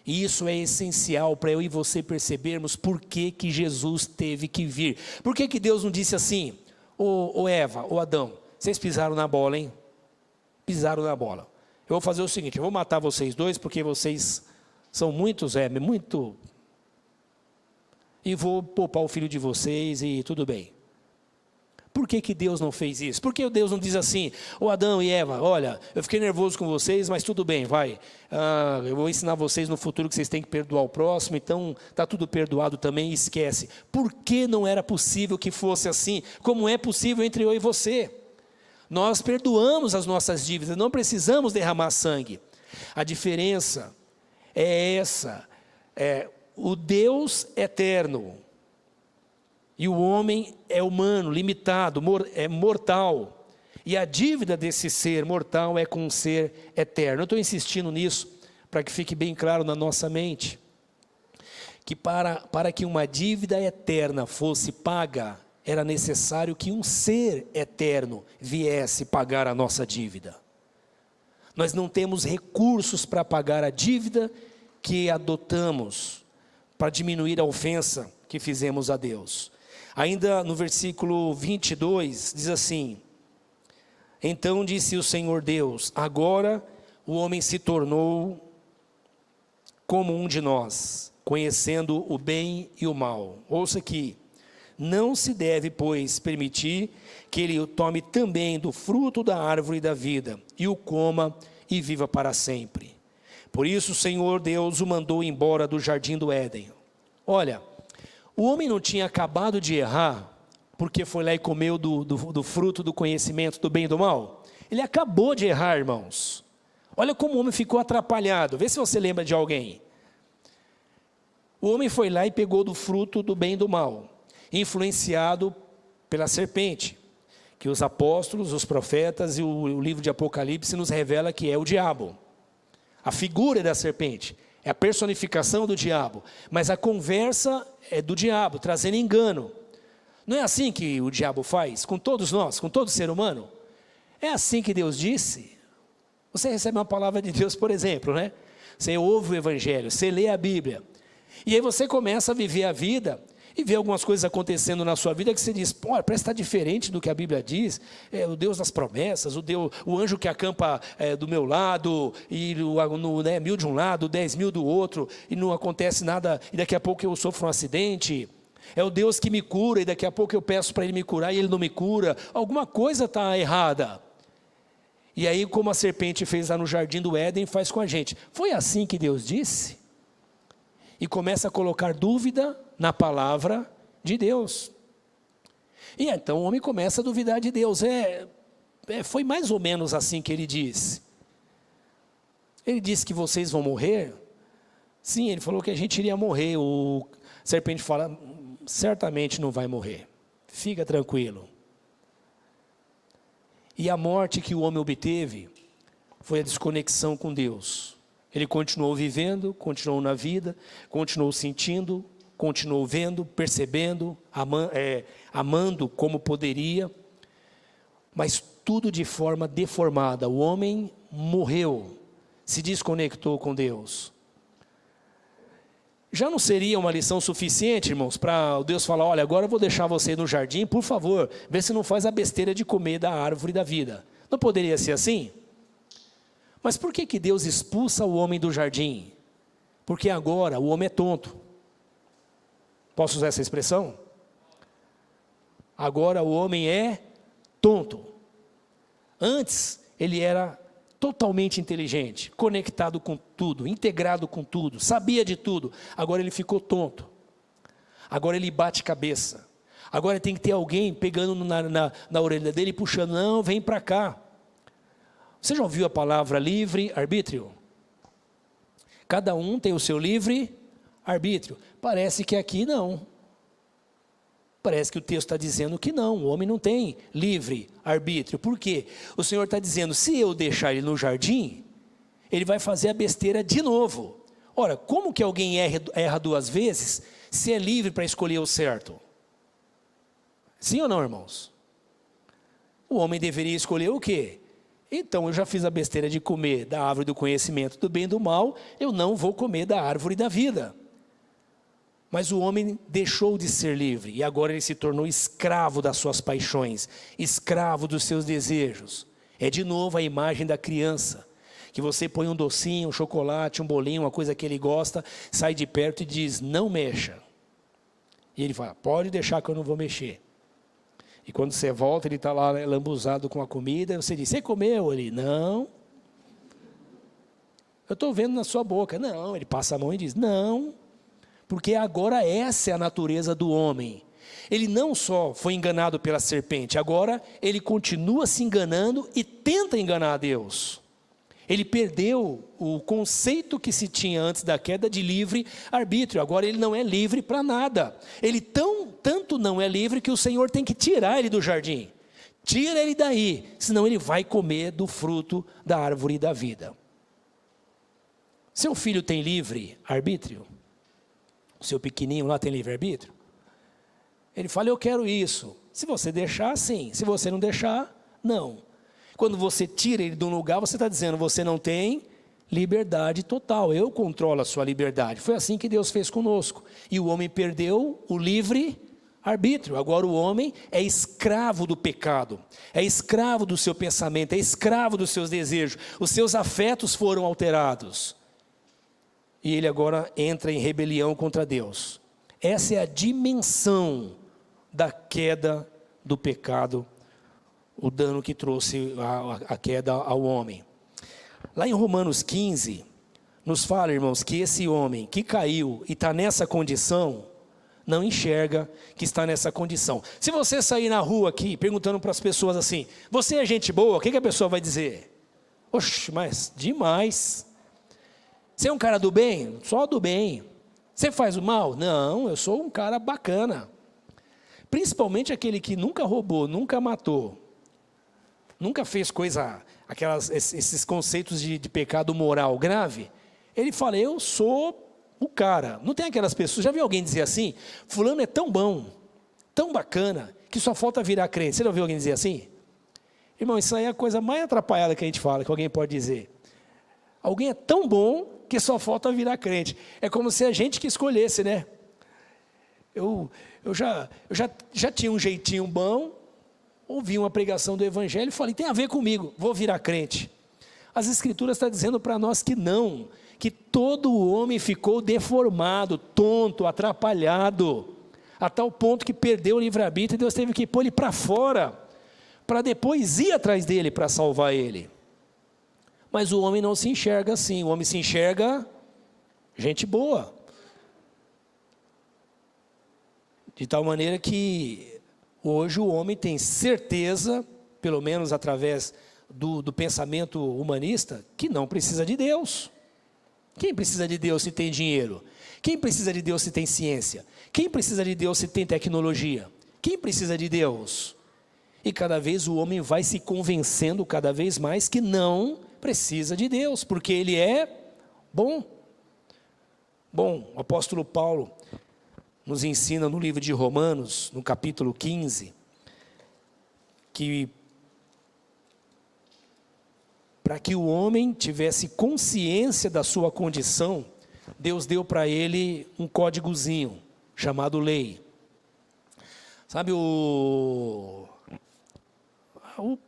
E isso é essencial para eu e você percebermos por que Jesus teve que vir. Por que Deus não disse assim: ô Eva, ô Adão, vocês pisaram na bola, hein? Pisaram na bola. Eu vou fazer o seguinte, eu vou matar vocês dois porque vocês são muito e vou poupar o filho de vocês e tudo bem. Por que Deus não fez isso? Por que Deus não diz assim: ô Adão e Eva, olha, eu fiquei nervoso com vocês, mas tudo bem, vai. Eu vou ensinar vocês no futuro que vocês têm que perdoar o próximo, então está tudo perdoado também, esquece. Por que não era possível que fosse assim, como é possível entre eu e você? Nós perdoamos as nossas dívidas, não precisamos derramar sangue. A diferença é essa, o Deus eterno, e o homem é humano, limitado, é mortal. E a dívida desse ser mortal é com um ser eterno. Eu estou insistindo nisso para que fique bem claro na nossa mente. Que para que uma dívida eterna fosse paga, era necessário que um ser eterno viesse pagar a nossa dívida. Nós não temos recursos para pagar a dívida que adotamos para diminuir a ofensa que fizemos a Deus. Ainda no versículo 22, diz assim: então disse o Senhor Deus, agora o homem se tornou como um de nós, conhecendo o bem e o mal. Ouça aqui: não se deve, pois, permitir que ele tome também do fruto da árvore da vida, e o coma e viva para sempre. Por isso o Senhor Deus o mandou embora do jardim do Éden. Olha, o homem não tinha acabado de errar, porque foi lá e comeu do fruto do conhecimento do bem e do mal? Ele acabou de errar, irmãos. Olha como o homem ficou atrapalhado. Vê se você lembra de alguém. O homem foi lá e pegou do fruto do bem e do mal, influenciado pela serpente, que os apóstolos, os profetas e o livro de Apocalipse nos revela que é o diabo. A figura da serpente é a personificação do diabo, mas a conversa é do diabo, trazendo engano. Não é assim que o diabo faz com todos nós, com todo ser humano? É assim que Deus disse. Você recebe uma palavra de Deus, por exemplo, né? Você ouve o evangelho, você lê a Bíblia, e aí você começa a viver a vida, e vê algumas coisas acontecendo na sua vida que você diz, pô, parece estar diferente do que a Bíblia diz, o Deus das promessas, o anjo que acampa do meu lado, e 1.000 de um lado, 10.000 do outro, e não acontece nada, e daqui a pouco eu sofro um acidente. É o Deus que me cura, e daqui a pouco eu peço para Ele me curar, e Ele não me cura. Alguma coisa está errada. E aí, como a serpente fez lá no jardim do Éden, faz com a gente. Foi assim que Deus disse? E começa a colocar dúvida na palavra de Deus. E então o homem começa a duvidar de Deus. Foi mais ou menos assim que ele disse. Ele disse que vocês vão morrer? Sim, ele falou que a gente iria morrer. A serpente fala, certamente não vai morrer. Fica tranquilo. E a morte que o homem obteve foi a desconexão com Deus. Ele continuou vivendo, continuou na vida, continuou sentindo, continuou vendo, percebendo, amando como poderia, mas tudo de forma deformada. O homem morreu, se desconectou com Deus. Já não seria uma lição suficiente, irmãos, para Deus falar, olha, agora eu vou deixar você no jardim, por favor, vê se não faz a besteira de comer da árvore da vida. Não poderia ser assim? Mas por que Deus expulsa o homem do jardim? Porque agora o homem é tonto. Posso usar essa expressão? Agora o homem é tonto. Antes ele era totalmente inteligente, conectado com tudo, integrado com tudo, sabia de tudo. Agora ele ficou tonto. Agora ele bate cabeça. Agora tem que ter alguém pegando na orelha dele e puxando, não, vem para cá. Você já ouviu a palavra livre-arbítrio? Cada um tem o seu livre-arbítrio. Parece que aqui não. Parece que o texto está dizendo que não, o homem não tem livre-arbítrio. Por quê? O Senhor está dizendo, se eu deixar ele no jardim, ele vai fazer a besteira de novo. Ora, como que alguém erra 2 vezes, se é livre para escolher o certo? Sim ou não, irmãos? O homem deveria escolher o quê? Então, eu já fiz a besteira de comer da árvore do conhecimento do bem e do mal, eu não vou comer da árvore da vida. Mas o homem deixou de ser livre, e agora ele se tornou escravo das suas paixões, escravo dos seus desejos. É de novo a imagem da criança, que você põe um docinho, um chocolate, um bolinho, uma coisa que ele gosta, sai de perto e diz, não mexa. E ele fala, pode deixar que eu não vou mexer. E quando você volta, ele está lá lambuzado com a comida, e você diz, você comeu? Ele, não. Eu estou vendo na sua boca. Não, ele passa a mão e diz, não. Porque agora essa é a natureza do homem. Ele não só foi enganado pela serpente, agora ele continua se enganando e tenta enganar a Deus. Ele perdeu o conceito que se tinha antes da queda de livre-arbítrio. Agora ele não é livre para nada. Ele tanto não é livre que o Senhor tem que tirar ele do jardim. Tira ele daí, senão ele vai comer do fruto da árvore da vida. Seu filho tem livre-arbítrio? O seu pequenininho lá tem livre-arbítrio? Ele fala, eu quero isso. Se você deixar, sim. Se você não deixar, não. Quando você tira ele de um lugar, você está dizendo, você não tem liberdade total. Eu controlo a sua liberdade. Foi assim que Deus fez conosco. E o homem perdeu o livre-arbítrio. Agora o homem é escravo do pecado. É escravo do seu pensamento. É escravo dos seus desejos. Os seus afetos foram alterados. E ele agora entra em rebelião contra Deus. Essa é a dimensão da queda do pecado, o dano que trouxe a queda ao homem. Lá em Romanos 15, nos fala, irmãos, que esse homem que caiu e está nessa condição, não enxerga que está nessa condição. Se você sair na rua aqui, perguntando para as pessoas assim, você é gente boa, o que a pessoa vai dizer? Oxe, mas demais. Você é um cara do bem? Só do bem. Você faz o mal? Não, eu sou um cara bacana. Principalmente aquele que nunca roubou, nunca matou, nunca fez coisa, esses conceitos de pecado moral grave. Ele fala, eu sou o cara. Não tem aquelas pessoas, já viu alguém dizer assim? Fulano é tão bom, tão bacana, que só falta virar crente. Você já ouviu alguém dizer assim? Irmão, isso aí é a coisa mais atrapalhada que a gente fala, que alguém pode dizer. Alguém é tão bom que só falta virar crente. É como se a gente que escolhesse, né? já tinha um jeitinho bom, ouvi uma pregação do Evangelho e falei, tem a ver comigo, vou virar crente. As Escrituras estão dizendo para nós que não, que todo o homem ficou deformado, tonto, atrapalhado, a tal ponto que perdeu o livre-arbítrio e Deus teve que pôr ele para fora, para depois ir atrás dele para salvar ele. Mas o homem não se enxerga assim, o homem se enxerga gente boa. De tal maneira que hoje o homem tem certeza, pelo menos através do pensamento humanista, que não precisa de Deus. Quem precisa de Deus se tem dinheiro? Quem precisa de Deus se tem ciência? Quem precisa de Deus se tem tecnologia? Quem precisa de Deus? E cada vez o homem vai se convencendo cada vez mais que não precisa de Deus, porque Ele é bom. Bom, o apóstolo Paulo nos ensina no livro de Romanos, no capítulo 15, que para que o homem tivesse consciência da sua condição, Deus deu para ele um códigozinho, chamado lei. Sabe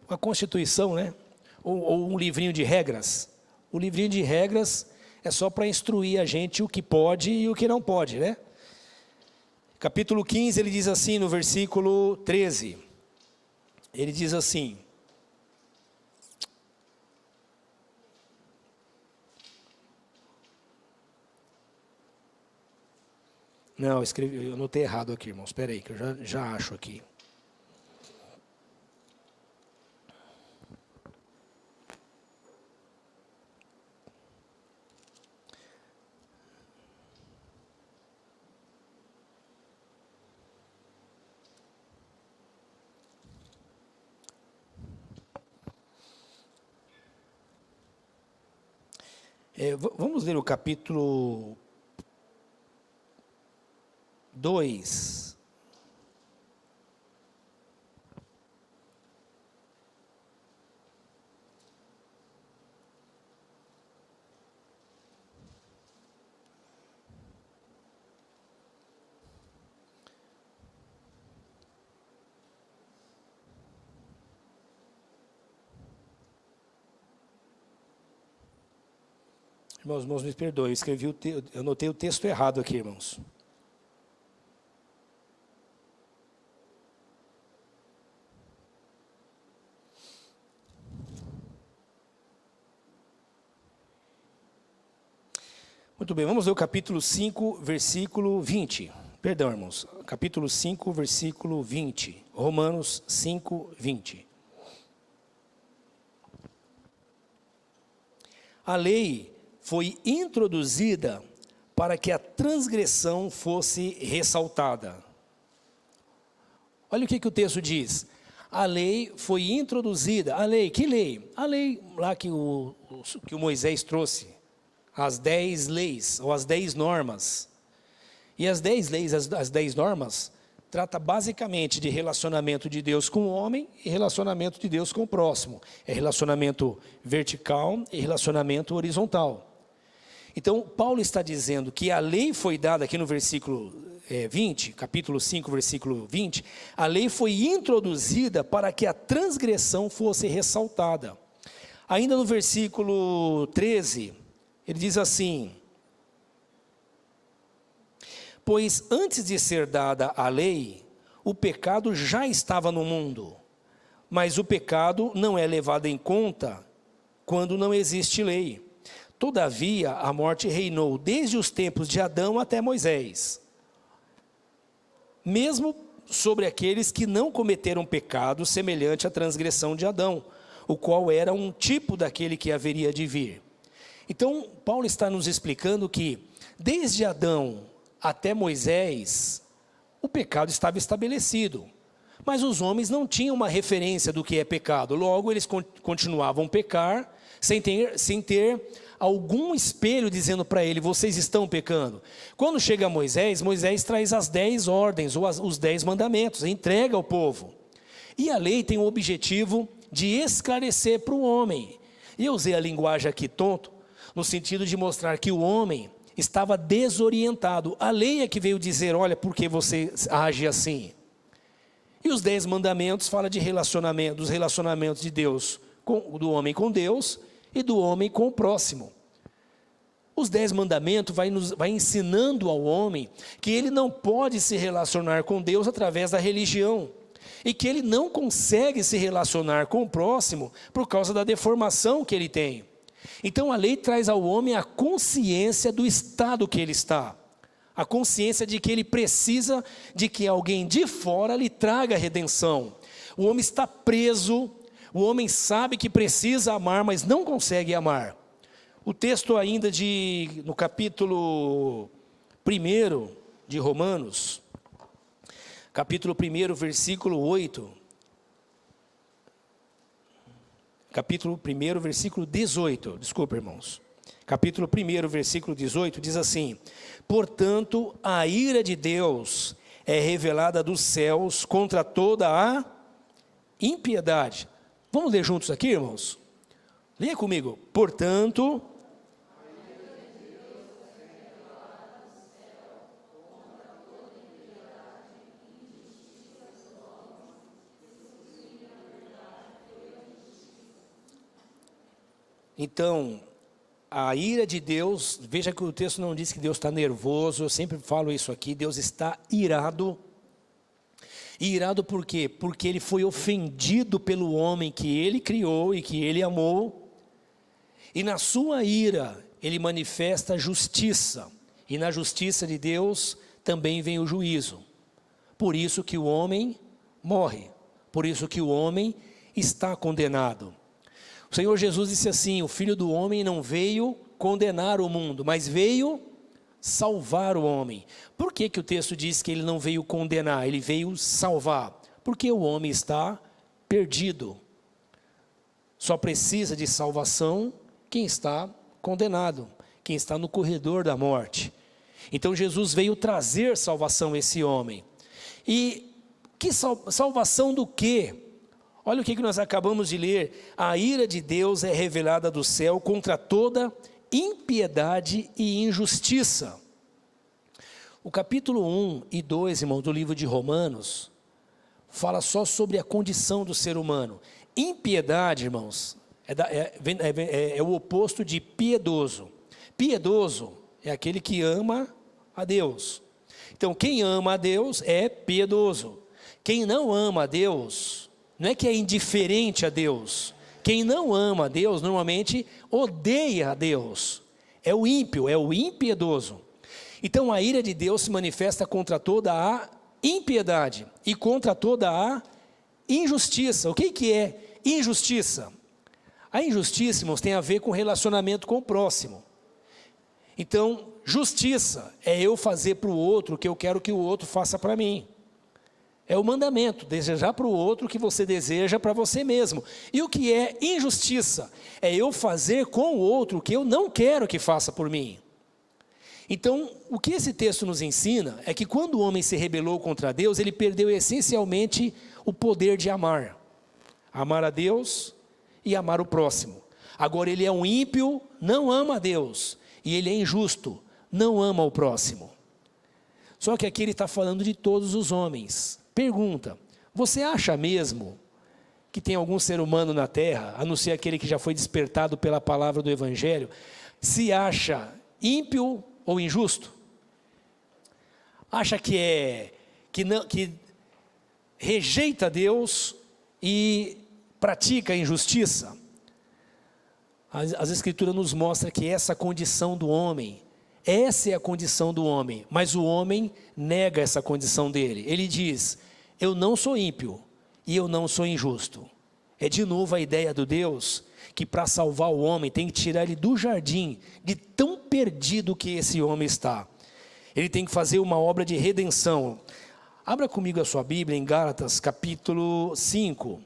a Constituição, né? Ou um livrinho de regras. O livrinho de regras é só para instruir a gente o que pode e o que não pode, né? Capítulo 15, ele diz assim, no versículo 13, ele diz assim, não, eu anotei errado aqui, irmãos, espera aí, que eu já acho aqui. Vamos ler o capítulo 2. Irmãos, me perdoem, eu anotei o texto errado aqui, irmãos. Muito bem, vamos ler o capítulo 5, versículo 20. Perdão, irmãos, capítulo 5, versículo 20. Romanos 5, 20. A lei foi introduzida para que a transgressão fosse ressaltada. Olha o que o texto diz. A lei foi introduzida. A lei, que lei? A lei lá que o Moisés trouxe. As 10 leis, ou as 10 normas. E as 10 leis, as 10 normas, trata basicamente de relacionamento de Deus com o homem e relacionamento de Deus com o próximo. É relacionamento vertical e relacionamento horizontal. Então, Paulo está dizendo que a lei foi dada aqui no versículo 20, capítulo 5, versículo 20, a lei foi introduzida para que a transgressão fosse ressaltada. Ainda no versículo 13, ele diz assim, pois antes de ser dada a lei, o pecado já estava no mundo, mas o pecado não é levado em conta quando não existe lei. Todavia, a morte reinou desde os tempos de Adão até Moisés, mesmo sobre aqueles que não cometeram pecado semelhante à transgressão de Adão, o qual era um tipo daquele que haveria de vir. Então, Paulo está nos explicando que, desde Adão até Moisés, o pecado estava estabelecido, mas os homens não tinham uma referência do que é pecado, logo eles continuavam a pecar, sem ter algum espelho dizendo para ele, vocês estão pecando. Quando chega Moisés, Moisés traz as 10 ordens, ou os 10 mandamentos, entrega ao povo. E a lei tem o objetivo de esclarecer para o homem. E eu usei a linguagem aqui tonto, no sentido de mostrar que o homem, estava desorientado. A lei é que veio dizer, olha, por que você age assim? E os 10 mandamentos falam de relacionamento, dos relacionamentos de Deus, do homem com Deus e do homem com o próximo. Os 10 mandamentos vai ensinando ao homem que ele não pode se relacionar com Deus através da religião. E que ele não consegue se relacionar com o próximo por causa da deformação que ele tem. Então a lei traz ao homem a consciência do estado que ele está. A consciência de que ele precisa de que alguém de fora lhe traga a redenção. O homem está preso, o homem sabe que precisa amar, mas não consegue amar. O texto ainda no capítulo 1 de Romanos, capítulo 1, versículo 8. Capítulo 1, versículo 18. Desculpa, irmãos. Capítulo 1, versículo 18 diz assim: portanto, a ira de Deus é revelada dos céus contra toda a impiedade. Vamos ler juntos aqui, irmãos? Leia comigo. Portanto, então, a ira de Deus, veja que o texto não diz que Deus está nervoso, eu sempre falo isso aqui, Deus está irado. E irado por quê? Porque ele foi ofendido pelo homem que ele criou e que ele amou. E na sua ira, ele manifesta justiça. E na justiça de Deus também vem o juízo. Por isso que o homem morre. Por isso que o homem está condenado. O Senhor Jesus disse assim: o Filho do Homem não veio condenar o mundo, mas veio salvar o homem. Por que o texto diz que ele não veio condenar? Ele veio salvar. Porque o homem está perdido. Só precisa de salvação quem está condenado, quem está no corredor da morte. Então Jesus veio trazer salvação a esse homem. E que salvação do quê? Olha o que nós acabamos de ler. A ira de Deus é revelada do céu contra toda impiedade e injustiça. O capítulo 1 e 2, irmão, do livro de Romanos, fala só sobre a condição do ser humano. Impiedade, irmãos, é o oposto de piedoso. Piedoso é aquele que ama a Deus. Então, quem ama a Deus é piedoso. Quem não ama a Deus, não é que é indiferente a Deus. Quem não ama a Deus, normalmente odeia a Deus. É o ímpio, é o impiedoso. Então a ira de Deus se manifesta contra toda a impiedade e contra toda a injustiça. O que é injustiça? A injustiça, irmãos, tem a ver com relacionamento com o próximo. Então, justiça é eu fazer para o outro o que eu quero que o outro faça para mim. É o mandamento, desejar para o outro o que você deseja para você mesmo. E o que é injustiça? É eu fazer com o outro o que eu não quero que faça por mim. Então, o que esse texto nos ensina é que quando o homem se rebelou contra Deus, ele perdeu essencialmente o poder de amar. Amar a Deus e amar o próximo. Agora ele é um ímpio, não ama a Deus. E ele é injusto, não ama o próximo. Só que aqui ele está falando de todos os homens. Pergunta: você acha mesmo que tem algum ser humano na terra, a não ser aquele que já foi despertado pela palavra do Evangelho, se acha ímpio ou injusto? Acha que rejeita Deus e pratica a injustiça? As Escrituras nos mostram que essa condição do homem, essa é a condição do homem, mas o homem nega essa condição dele. Ele diz: eu não sou ímpio e eu não sou injusto. É de novo a ideia do Deus que para salvar o homem tem que tirar ele do jardim, de tão perdido que esse homem está. Ele tem que fazer uma obra de redenção. Abra comigo a sua Bíblia em Gálatas capítulo 5.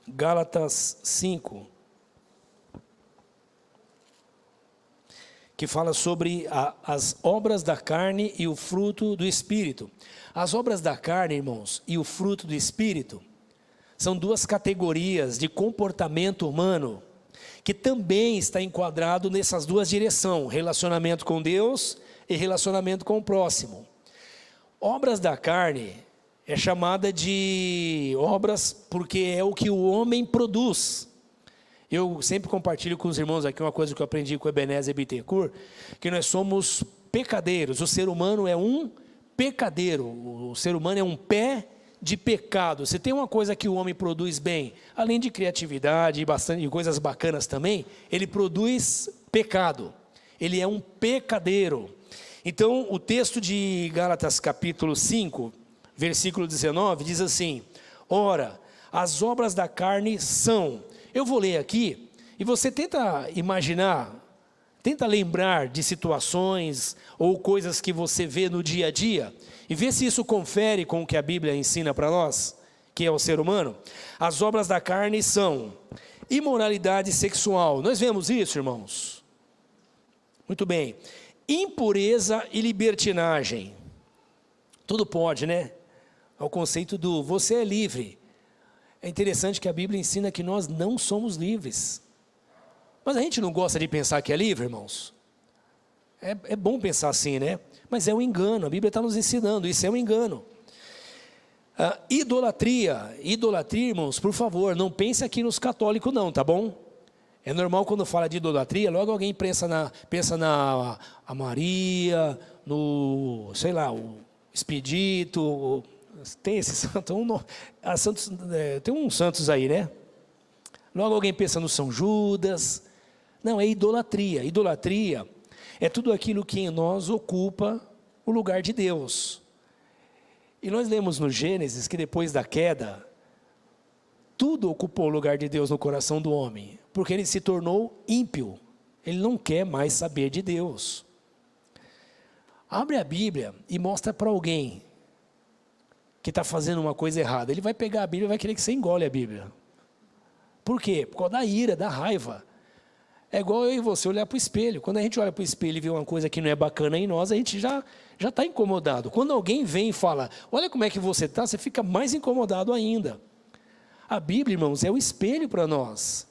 Gálatas 5. Que fala sobre as obras da carne e o fruto do Espírito. As obras da carne, irmãos, e o fruto do Espírito são duas categorias de comportamento humano que também está enquadrado nessas duas direções, relacionamento com Deus e relacionamento com o próximo. Obras da carne é chamada de obras porque é o que o homem produz. Eu sempre compartilho com os irmãos aqui uma coisa que eu aprendi com o Ebenezer Bittencourt, que nós somos pecadeiros. O ser humano é um pecadeiro, o ser humano é um pé de pecado. Se tem uma coisa que o homem produz bem, além de criatividade e bastante coisas bacanas também, ele produz pecado. Ele é um pecadeiro. Então, o texto de Gálatas capítulo 5, versículo 19, diz assim: ora, as obras da carne são... Eu vou ler aqui, e você tenta imaginar, tenta lembrar de situações ou coisas que você vê no dia a dia, e vê se isso confere com o que a Bíblia ensina para nós, que é o ser humano. As obras da carne são imoralidade sexual. Nós vemos isso, irmãos? Muito bem. Impureza e libertinagem. Tudo pode, né? Ao conceito do você é livre. É interessante que a Bíblia ensina que nós não somos livres. Mas a gente não gosta de pensar que é livre, irmãos? É bom pensar assim, né? Mas é um engano, a Bíblia está nos ensinando, isso é um engano. Idolatria, irmãos, por favor, não pense aqui nos católicos não, tá bom? É normal quando fala de idolatria, logo alguém pensa na a Maria, no, sei lá, o Expedito, tem esse santo, tem uns santos aí, né? Logo alguém pensa no São Judas. Não, é idolatria. Idolatria é tudo aquilo que em nós ocupa o lugar de Deus. E nós lemos no Gênesis que depois da queda, tudo ocupou o lugar de Deus no coração do homem, porque ele se tornou ímpio. Ele não quer mais saber de Deus. Abre a Bíblia e mostra para alguém que está fazendo uma coisa errada. Ele vai pegar a Bíblia e vai querer que você engole a Bíblia. Por quê? Por causa da ira, da raiva. É igual eu e você olhar para o espelho. Quando a gente olha para o espelho e vê uma coisa que não é bacana em nós, a gente já está incomodado. Quando alguém vem e fala, olha como é que você está, você fica mais incomodado ainda. A Bíblia, irmãos, é o espelho para nós.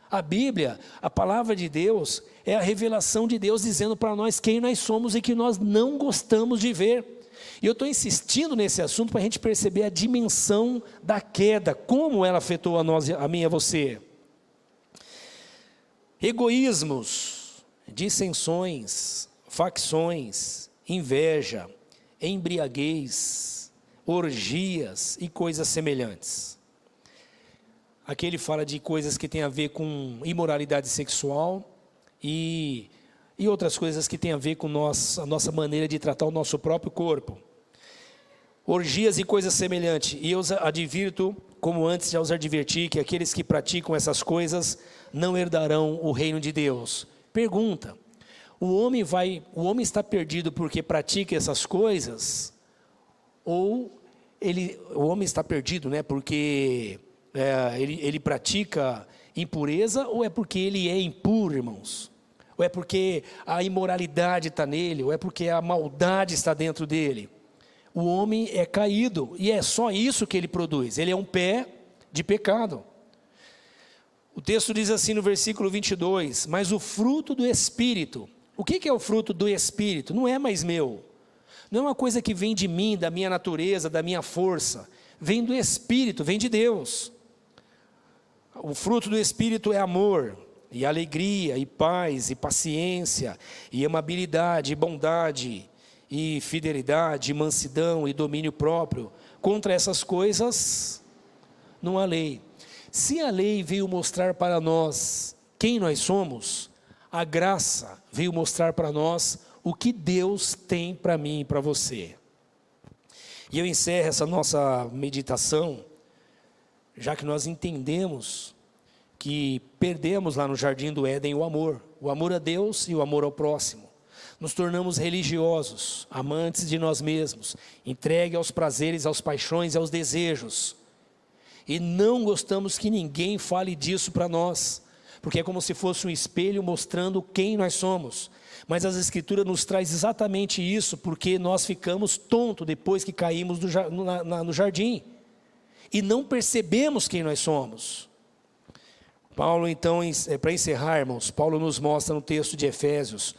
A Bíblia, a palavra de Deus, é a revelação de Deus dizendo para nós quem nós somos e que nós não gostamos de ver. E eu estou insistindo nesse assunto para a gente perceber a dimensão da queda, como ela afetou a nós, a mim e a você. Egoísmos, dissensões, facções, inveja, embriaguez, orgias e coisas semelhantes. Aqui ele fala de coisas que têm a ver com imoralidade sexual e outras coisas que têm a ver com a nossa maneira de tratar o nosso próprio corpo. Orgias e coisas semelhantes. E eu os advirto, como antes já os adverti, que aqueles que praticam essas coisas não herdarão o reino de Deus. Pergunta: o homem está perdido porque pratica essas coisas? Ou o homem está perdido, né, porque ele pratica impureza, ou é porque ele é impuro, irmãos? Ou é porque a imoralidade está nele, ou é porque a maldade está dentro dele? O homem é caído, e é só isso que ele produz. Ele é um pé de pecado. O texto diz assim no versículo 22, mas o fruto do Espírito. O que é o fruto do Espírito? Não é mais meu. Não é uma coisa que vem de mim, da minha natureza, da minha força. Vem do Espírito, vem de Deus. O fruto do Espírito é amor, e alegria, e paz, e paciência, e amabilidade, e bondade, e fidelidade, e mansidão, e domínio próprio. Contra essas coisas não há lei. Se a lei veio mostrar para nós quem nós somos, a graça veio mostrar para nós o que Deus tem para mim e para você. E eu encerro essa nossa meditação, já que nós entendemos que perdemos lá no Jardim do Éden o amor a Deus e o amor ao próximo. Nos tornamos religiosos, amantes de nós mesmos, entregue aos prazeres, às paixões e aos desejos. E não gostamos que ninguém fale disso para nós, porque é como se fosse um espelho mostrando quem nós somos. Mas as Escrituras nos traz exatamente isso, porque nós ficamos tontos depois que caímos no jardim. E não percebemos quem nós somos. Paulo, então, para encerrar, irmãos, Paulo nos mostra no texto de Efésios,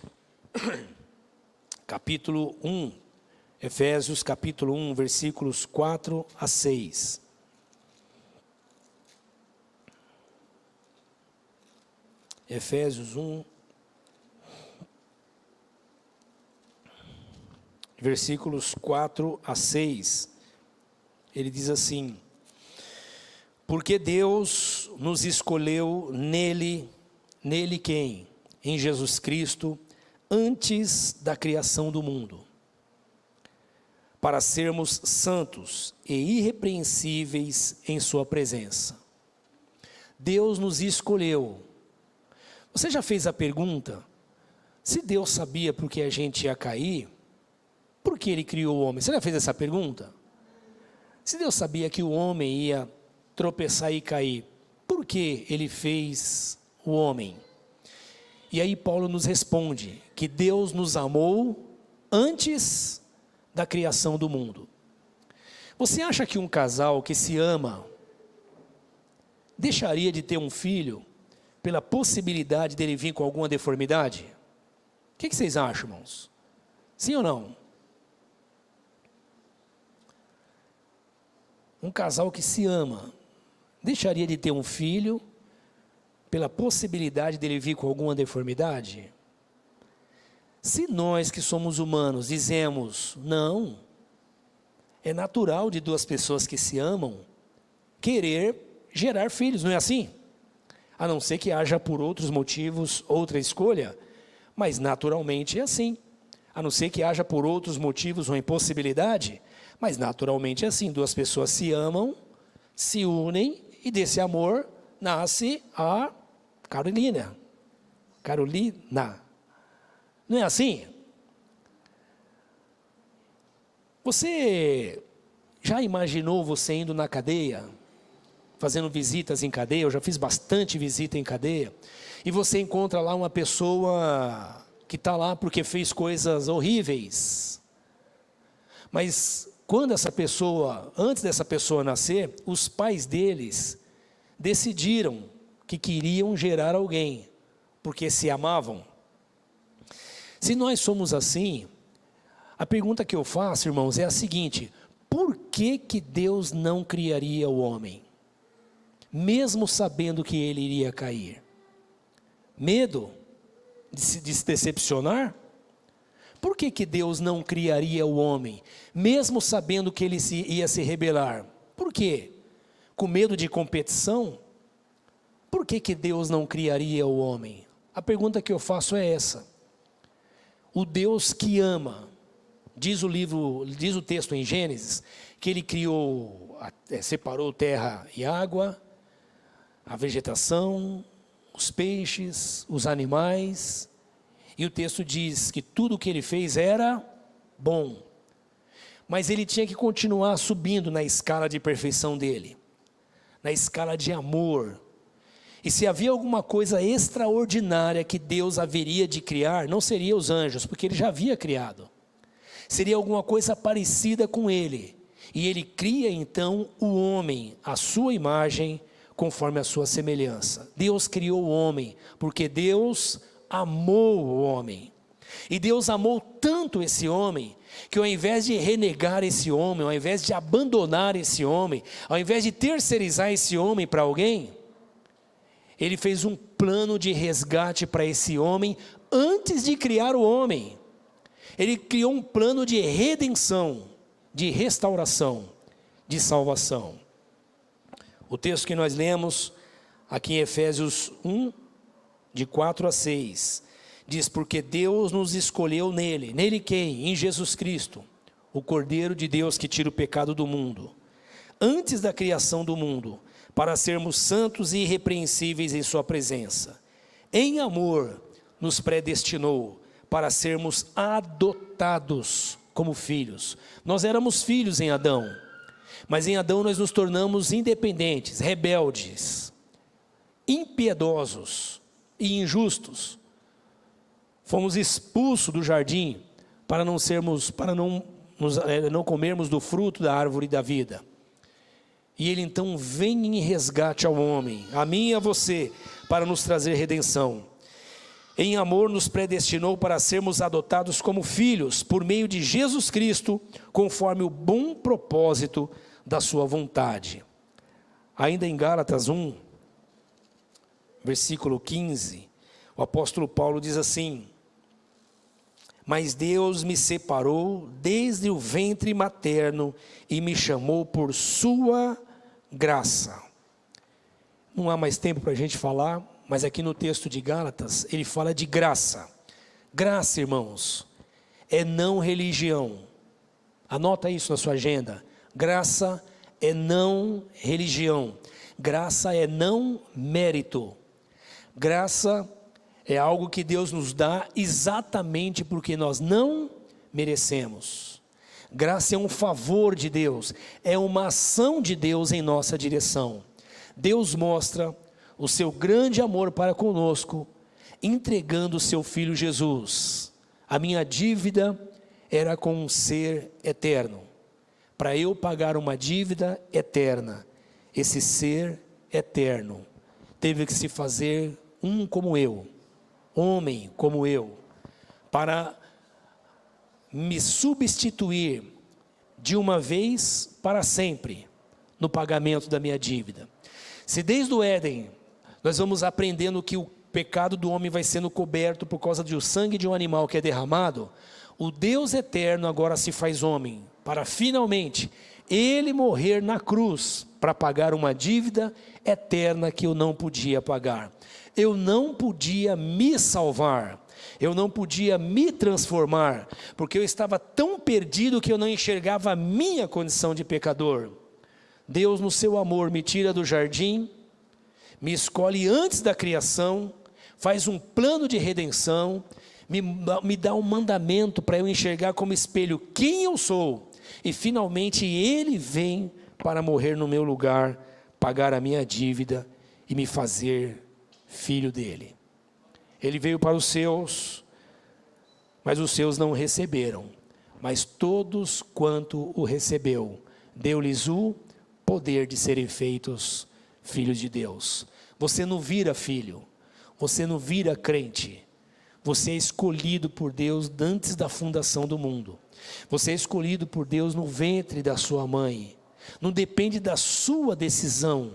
capítulo 1, Efésios capítulo 1, versículos 4 a 6. Efésios 1, versículos 4 a 6. Ele diz assim: porque Deus nos escolheu nele quem? Em Jesus Cristo, antes da criação do mundo, para sermos santos e irrepreensíveis em sua presença. Deus nos escolheu. Você já fez a pergunta, se Deus sabia por que a gente ia cair, por que Ele criou o homem? Você já fez essa pergunta? Se Deus sabia que o homem ia tropeçar e cair, por que Ele fez o homem? E aí Paulo nos responde que Deus nos amou antes da criação do mundo. Você acha que um casal que se ama deixaria de ter um filho pela possibilidade dele vir com alguma deformidade? O que vocês acham, irmãos? Sim ou não? Um casal que se ama deixaria de ter um filho pela possibilidade dele vir com alguma deformidade? Se nós que somos humanos dizemos, não, é natural de duas pessoas que se amam querer gerar filhos, não é assim? A não ser que haja por outros motivos outra escolha, mas naturalmente é assim. A não ser que haja por outros motivos uma impossibilidade, mas naturalmente é assim. Duas pessoas se amam, se unem e desse amor nasce a Carolina. Não é assim? Você já imaginou você indo na cadeia, fazendo visitas em cadeia? Eu já fiz bastante visita em cadeia. E você encontra lá uma pessoa que está lá porque fez coisas horríveis. Mas quando essa pessoa, antes dessa pessoa nascer, os pais deles decidiram que queriam gerar alguém, porque se amavam. Se nós somos assim, a pergunta que eu faço, irmãos, é a seguinte: por que Deus não criaria o homem? Mesmo sabendo que ele iria cair? Medo de se decepcionar? Por que Deus não criaria o homem, mesmo sabendo que ele ia se rebelar? Por quê? Com medo de competição? Por que Deus não criaria o homem? A pergunta que eu faço é essa. O Deus que ama, diz o texto em Gênesis, que ele criou, separou terra e água, a vegetação, os peixes, os animais, e o texto diz que tudo o que ele fez era bom, mas ele tinha que continuar subindo na escala de perfeição dele, na escala de amor. E se havia alguma coisa extraordinária que Deus haveria de criar, não seria os anjos, porque ele já havia criado. Seria alguma coisa parecida com ele. E ele cria então o homem, à sua imagem, conforme a sua semelhança. Deus criou o homem, porque Deus amou o homem. E Deus amou tanto esse homem, que ao invés de renegar esse homem, ao invés de abandonar esse homem, ao invés de terceirizar esse homem para alguém, ele fez um plano de resgate para esse homem antes de criar o homem. Ele criou um plano de redenção, de restauração, de salvação. O texto que nós lemos aqui em Efésios 1, de 4 a 6, diz: porque Deus nos escolheu nele. Nele quem? Em Jesus Cristo, o Cordeiro de Deus que tira o pecado do mundo. Antes da criação do mundo, para sermos santos e irrepreensíveis em sua presença. Em amor, nos predestinou para sermos adotados como filhos. Nós éramos filhos em Adão, mas em Adão nós nos tornamos independentes, rebeldes, impiedosos e injustos. Fomos expulsos do jardim para não comermos do fruto da árvore da vida. E ele então vem em resgate ao homem, a mim e a você, para nos trazer redenção. Em amor nos predestinou para sermos adotados como filhos, por meio de Jesus Cristo, conforme o bom propósito da sua vontade. Ainda em Gálatas 1, versículo 15, o apóstolo Paulo diz assim: mas Deus me separou desde o ventre materno e me chamou por sua graça. Não há mais tempo para a gente falar, mas aqui no texto de Gálatas, ele fala de graça. Graça, irmãos, é não religião. Anota isso na sua agenda. Graça é não religião. Graça é não mérito. Graça é algo que Deus nos dá exatamente porque nós não merecemos. Graça é um favor de Deus, é uma ação de Deus em nossa direção. Deus mostra o seu grande amor para conosco, entregando o seu Filho Jesus. A minha dívida era com um ser eterno. Para eu pagar uma dívida eterna, esse ser eterno teve que se fazer um como eu, homem como eu, para me substituir de uma vez para sempre no pagamento da minha dívida. Se desde o Éden nós vamos aprendendo que o pecado do homem vai sendo coberto por causa do sangue de um animal que é derramado, o Deus eterno agora se faz homem, para finalmente ele morrer na cruz, para pagar uma dívida eterna que eu não podia pagar. Eu não podia me salvar, eu não podia me transformar, porque eu estava tão perdido que eu não enxergava a minha condição de pecador. Deus, no seu amor, me tira do jardim, me escolhe antes da criação, faz um plano de redenção, me dá um mandamento para eu enxergar como espelho quem eu sou, e finalmente Ele vem para morrer no meu lugar, pagar a minha dívida e me fazer filho dele. Ele veio para os seus, mas os seus não o receberam. Mas todos quanto o recebeu, deu-lhes o poder de serem feitos filhos de Deus. Você não vira filho, você não vira crente. Você é escolhido por Deus antes da fundação do mundo. Você é escolhido por Deus no ventre da sua mãe. Não depende da sua decisão,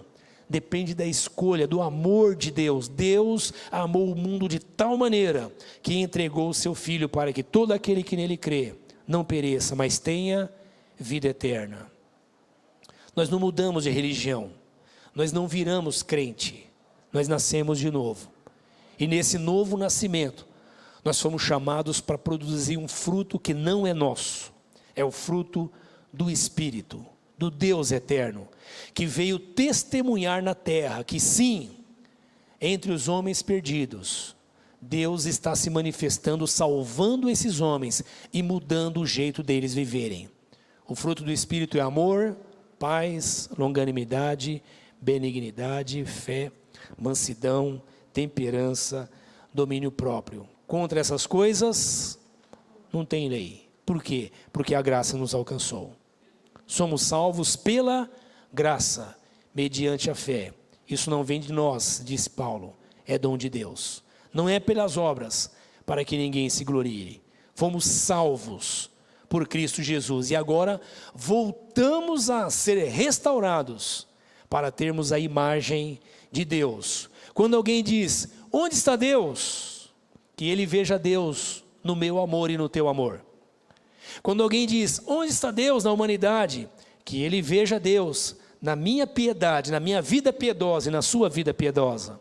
depende da escolha, do amor de Deus. Deus amou o mundo de tal maneira que entregou o seu Filho para que todo aquele que nele crê não pereça, mas tenha vida eterna. Nós não mudamos de religião, nós não viramos crente, nós nascemos de novo. E nesse novo nascimento, nós fomos chamados para produzir um fruto que não é nosso, é o fruto do Espírito, do Deus eterno, que veio testemunhar na terra que sim, entre os homens perdidos, Deus está se manifestando, salvando esses homens e mudando o jeito deles viverem. O fruto do Espírito é amor, paz, longanimidade, benignidade, fé, mansidão, temperança, domínio próprio. Contra essas coisas não tem lei. Por quê? Porque a graça nos alcançou. Somos salvos pela graça, mediante a fé. Isso não vem de nós, disse Paulo, é dom de Deus. Não é pelas obras, para que ninguém se glorie. Fomos salvos por Cristo Jesus. E agora voltamos a ser restaurados para termos a imagem de Deus. Quando alguém diz, onde está Deus? Que ele veja Deus no meu amor e no teu amor. Quando alguém diz, onde está Deus na humanidade? Que ele veja Deus na minha piedade, na minha vida piedosa e na sua vida piedosa.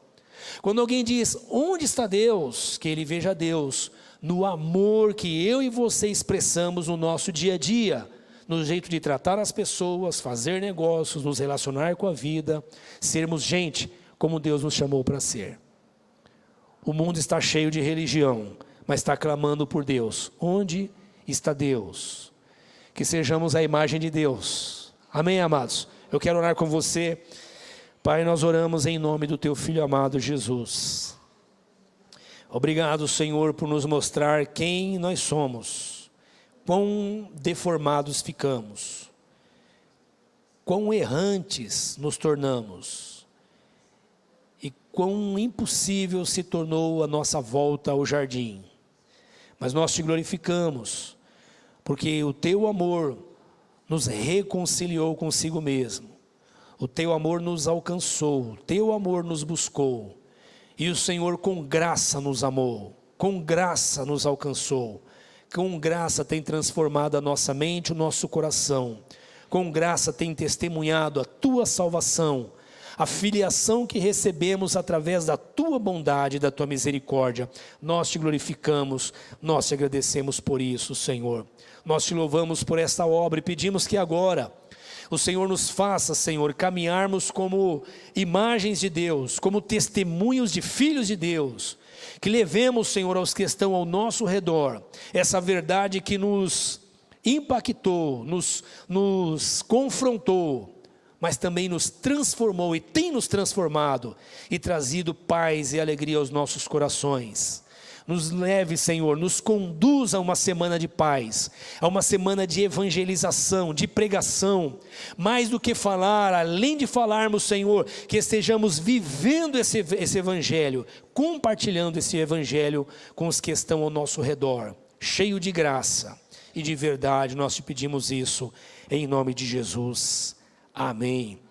Quando alguém diz, onde está Deus? Que ele veja Deus no amor que eu e você expressamos no nosso dia a dia, no jeito de tratar as pessoas, fazer negócios, nos relacionar com a vida, sermos gente como Deus nos chamou para ser. O mundo está cheio de religião, mas está clamando por Deus. Onde está Deus? Que sejamos a imagem de Deus. Amém, amados? Eu quero orar com você. Pai, nós oramos em nome do teu Filho amado Jesus. Obrigado, Senhor, por nos mostrar quem nós somos, quão deformados ficamos, quão errantes nos tornamos e quão impossível se tornou a nossa volta ao jardim. Mas nós te glorificamos, porque o teu amor nos reconciliou consigo mesmo. O teu amor nos alcançou, o teu amor nos buscou. E o Senhor com graça nos amou, com graça nos alcançou. Com graça tem transformado a nossa mente, o nosso coração. Com graça tem testemunhado a tua salvação, a filiação que recebemos através da tua bondade e da tua misericórdia. Nós te glorificamos, nós te agradecemos por isso, Senhor. Nós te louvamos por esta obra e pedimos que agora o Senhor nos faça, Senhor, caminharmos como imagens de Deus, como testemunhos de filhos de Deus, que levemos, Senhor, aos que estão ao nosso redor, essa verdade que nos impactou, nos confrontou, mas também nos transformou e tem nos transformado e trazido paz e alegria aos nossos corações. Nos leve, Senhor, nos conduza a uma semana de paz, a uma semana de evangelização, de pregação. Mais do que falar, além de falarmos, Senhor, que estejamos vivendo esse evangelho, compartilhando esse evangelho com os que estão ao nosso redor, cheio de graça e de verdade. Nós te pedimos isso em nome de Jesus. Amém.